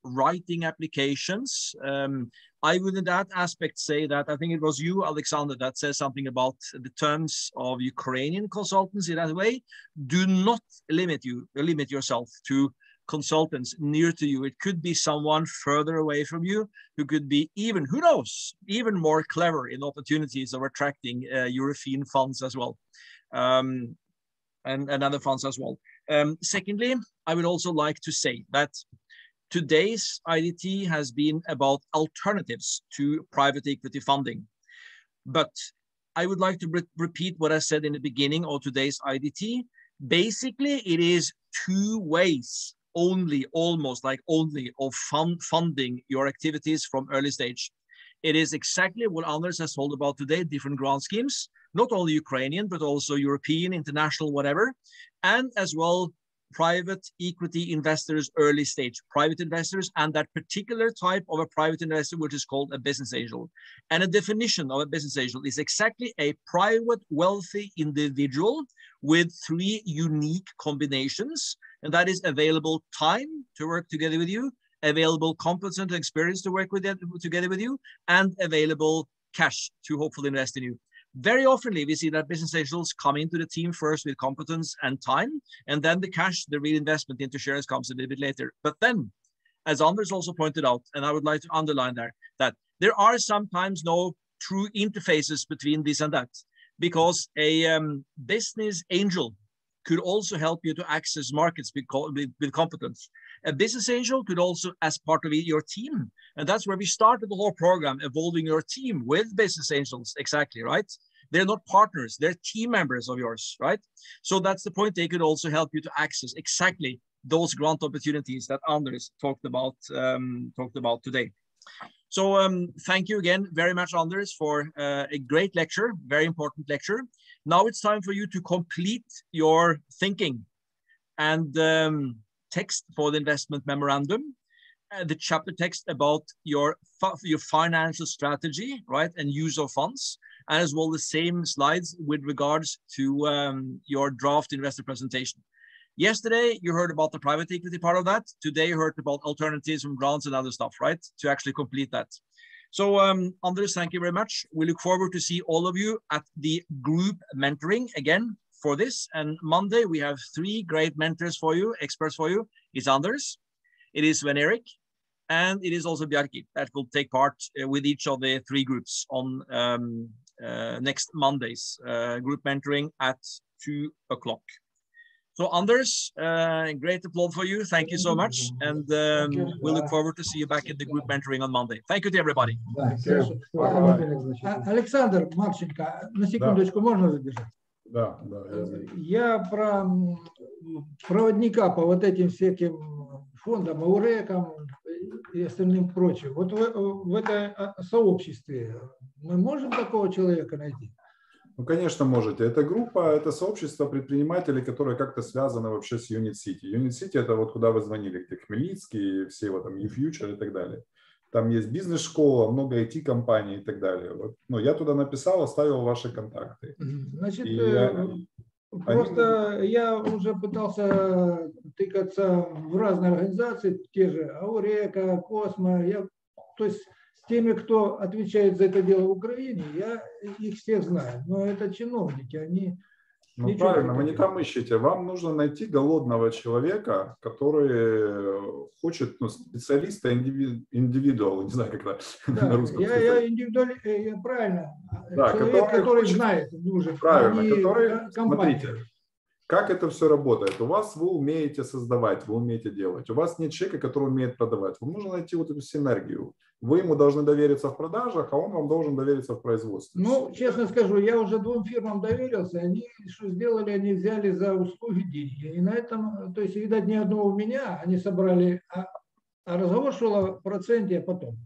Speaker 1: writing applications. I would in that aspect say that I think it was you, Alexander, that says something about the terms of Ukrainian consultants in that way. Do not limit yourself to consultants near to you. It could be someone further away from you who could be even, who knows, even more clever in opportunities of attracting European funds as well, and other funds as well. Secondly, I would also like to say that today's IDT has been about alternatives to private equity funding. But I would like to repeat what I said in the beginning of today's IDT. Basically, it is 2 ways only, almost like only, of funding your activities from early stage. It is exactly what Anders has told about today, different grant schemes, not only Ukrainian, but also European, international, whatever, and as well private equity investors, early stage private investors, and that particular type of a private investor, which is called a business angel. And a definition of a business angel is exactly a private wealthy individual with 3 unique combinations, and that is available time to work together with you, available competence and experience to work together with you, and available cash to hopefully invest in you. Very often we see that business angels come into the team first with competence and time, and then the cash, the reinvestment into shares comes a little bit later. But then, as Anders also pointed out, and I would like to underline there, that there are sometimes no true interfaces between this and that, because a business angel could also help you to access markets with competence. A business angel could also as part of your team. And that's where we started the whole program, evolving your team with business angels. Exactly, right? They're not partners, they're team members of yours, right? So that's the point. They could also help you to access exactly those grant opportunities that Anders talked about today. So thank you again very much, Anders, for a great lecture, very important lecture. Now it's time for you to complete your thinking and text for the investment memorandum, the chapter text about your financial strategy, right, and use of funds, and as well the same slides with regards to your draft investor presentation. Yesterday, you heard about the private equity part of that. Today, you heard about alternatives from grants and other stuff, right, to actually complete that. So, Anders, thank you very much. We look forward to see all of you at the group mentoring again for this. And Monday, we have 3 great mentors for you, experts for you. It's Anders, it is Sven-Erik, and it is also Bjarki that will take part with each of the 3 groups on next Monday's group mentoring at 2 o'clock. So Anders, great applause for you. Thank you so much. And we'll look forward to see you back in the group mentoring on Monday. Thank you to everybody.
Speaker 7: Александр Марченко, на секундочку, можно забежать?
Speaker 4: Да.
Speaker 7: Я про проводника по вот этим всяким фондам, аурекам и остальным прочим. Вот в этом сообществе мы можем такого человека найти?
Speaker 4: Ну, конечно, можете. Это группа, это сообщество предпринимателей, которые как-то связаны вообще с Unit City. Unit City – это вот куда вы звонили, где Хмельницкий, все его там, eFuture и так далее. Там есть бизнес-школа, много IT-компаний и так далее. Вот. Ну, я туда написал, оставил ваши контакты.
Speaker 7: Значит, просто я уже пытался тыкаться в разные организации, те же Аурека, Космо. То есть с теми, кто отвечает за это дело в Украине, я их всех знаю. Но это чиновники, они...
Speaker 4: Ну, правильно, вы не там ищете. Вам нужно найти голодного человека, который хочет, ну, специалиста, индивидуал, не знаю, как это на русском сказать.
Speaker 7: Я индивидуалист, правильно.
Speaker 4: Да,
Speaker 7: человек, который знает, нужен.
Speaker 4: Правильно, который, смотрите, как это все работает. У вас вы умеете создавать, вы умеете делать. У вас нет человека, который умеет продавать. Вам нужно найти вот эту синергию. Вы ему должны довериться в продажах, а он вам должен довериться в производстве.
Speaker 7: Ну, честно скажу, я уже 2 фирмам доверился. Они что сделали? Они взяли за услуги деньги. И на этом, то есть, видать, ни одного у меня они собрали, а разговор шел о проценте потом.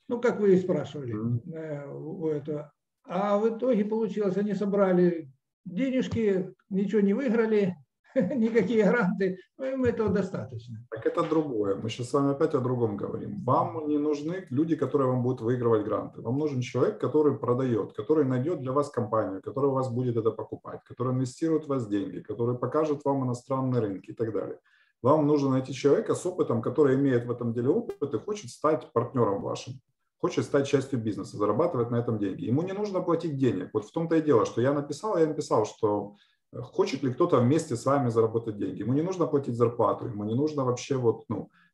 Speaker 7: Ну, как вы и спрашивали у этого. А в итоге получилось, они собрали денежки, ничего не выиграли, никакие гранты, но им этого достаточно.
Speaker 4: Так это другое. Мы сейчас с вами опять о другом говорим. Вам не нужны люди, которые вам будут выигрывать гранты. Вам нужен человек, который продает, который найдет для вас компанию, которая у вас будет это покупать, который инвестирует в вас деньги, который покажет вам иностранные рынки и так далее. Вам нужно найти человека с опытом, который имеет в этом деле опыт и хочет стать партнером вашим. Хочет стать частью бизнеса, зарабатывать на этом деньги. Ему не нужно платить денег. Вот в том-то и дело, что я написал, что хочет ли кто-то вместе с вами заработать деньги. Ему не нужно платить зарплату, ему не нужно вообще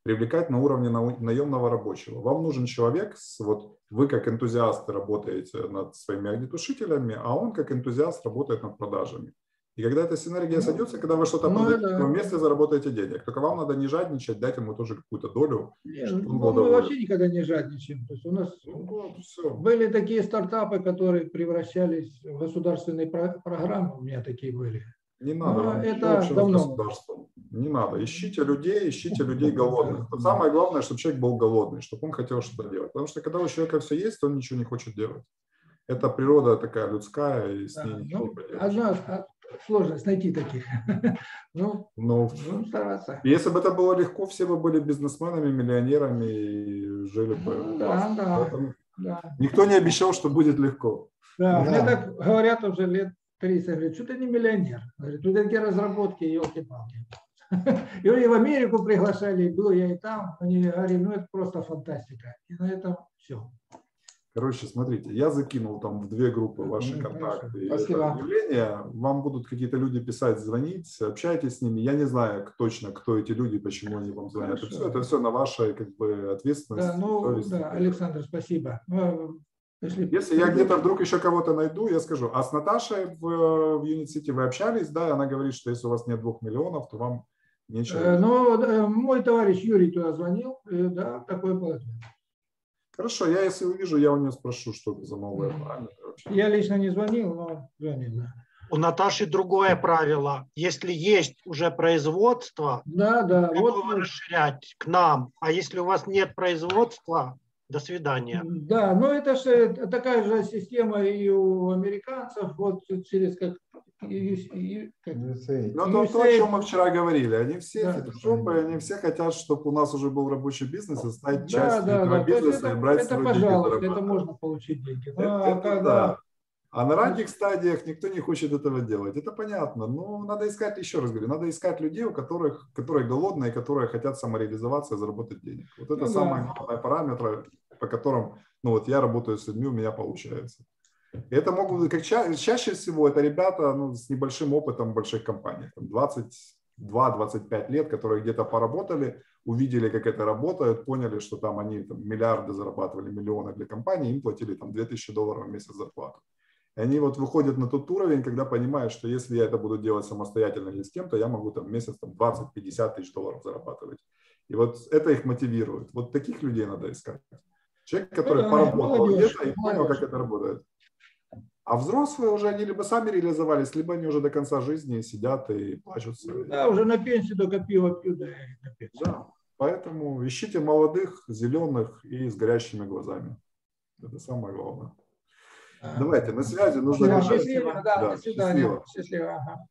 Speaker 4: привлекать на уровне наемного рабочего. Вам нужен человек, вы как энтузиасты работаете над своими огнетушителями, а он как энтузиаст работает над продажами. И когда эта синергия сойдется, когда вы что-то продаете, вы вместе заработаете денег. Только вам надо не жадничать, дать ему тоже какую-то долю.
Speaker 7: Мы вообще никогда не жадничаем. То есть у нас были такие стартапы, которые превращались в государственные программы. У меня такие были.
Speaker 4: Не надо.
Speaker 7: Это давно.
Speaker 4: Не надо. Ищите людей голодных. Самое главное, чтобы человек был голодный, чтобы он хотел что-то делать. Потому что когда у человека все есть, он ничего не хочет делать. Это природа такая людская, и с ней ничего не поделаешь.
Speaker 7: Сложность найти таких. Стараться.
Speaker 4: Если бы это было легко, все бы были бизнесменами, миллионерами и жили бы.
Speaker 7: Да.
Speaker 4: Никто не обещал, что будет легко.
Speaker 7: Да, мне так говорят уже лет 30. Говорят, что ты не миллионер. Говорят, тут такие разработки, елки-палки. И в Америку приглашали, был я и там. Они говорили, это просто фантастика. И на этом все.
Speaker 4: Короче, смотрите, я закинул там в 2 группы ваши контакты и объявления. Вам будут какие-то люди писать, звонить, общайтесь с ними. Я не знаю точно, кто эти люди, почему они вам звонят. Это все на вашей ответственности.
Speaker 7: Да, Александр, спасибо.
Speaker 4: Если я где-то вдруг еще кого-то найду, я скажу. А с Наташей в Unit City вы общались, да, и она говорит, что если у вас нет 2 миллионов, то вам Нечего.
Speaker 7: Но мой товарищ Юрий туда звонил, да, такое положение.
Speaker 4: Хорошо, я если увижу, я у него спрошу, что это за новые параметры.
Speaker 7: Я лично не звонил, но звонил, да.
Speaker 6: У Наташи другое правило. Если есть уже производство,
Speaker 7: да,
Speaker 6: готовы
Speaker 7: вот,
Speaker 6: расширять к нам. А если у вас нет производства, до свидания.
Speaker 7: Да, но это же такая же система и у американцев, вот через как
Speaker 4: Ну, то, о чем мы вчера говорили. Они все фитошопы, они все хотят, чтобы у нас уже был рабочий бизнес и стать частью этого бизнеса и брать
Speaker 7: это,
Speaker 4: свой
Speaker 7: пожалуйста,
Speaker 4: деньги.
Speaker 7: это можно получить деньги.
Speaker 4: Это да. А на ранних стадиях никто не хочет этого делать. Это понятно. Но надо искать, еще раз говорю, надо искать людей, которые голодные, которые хотят самореализоваться и заработать денег. Вот это самые главные параметры, по которым, ну вот я работаю с людьми, у меня получается. И это могут быть, чаще всего это ребята с небольшим опытом в больших компаниях, 22-25 лет, которые где-то поработали, увидели, как это работает, поняли, что там они миллиарды зарабатывали, миллионы для компании, им платили $2000 в месяц зарплату. И они вот выходят на тот уровень, когда понимают, что если я это буду делать самостоятельно или с кем-то, я могу в месяц $20-50 тысяч зарабатывать. И вот это их мотивирует. Вот таких людей надо искать. Человек, который поработал где-то и понял, как это работает. А взрослые уже, они либо сами реализовались, либо они уже до конца жизни сидят и плачутся.
Speaker 7: Да, уже на пенсию только пиво пьют.
Speaker 4: Да, поэтому ищите молодых, зеленых и с горящими глазами. Это самое главное. Давайте, на связи. Нужно
Speaker 7: Счастливо, да, до свидания.
Speaker 4: Счастливо.
Speaker 7: Счастливо. Ага.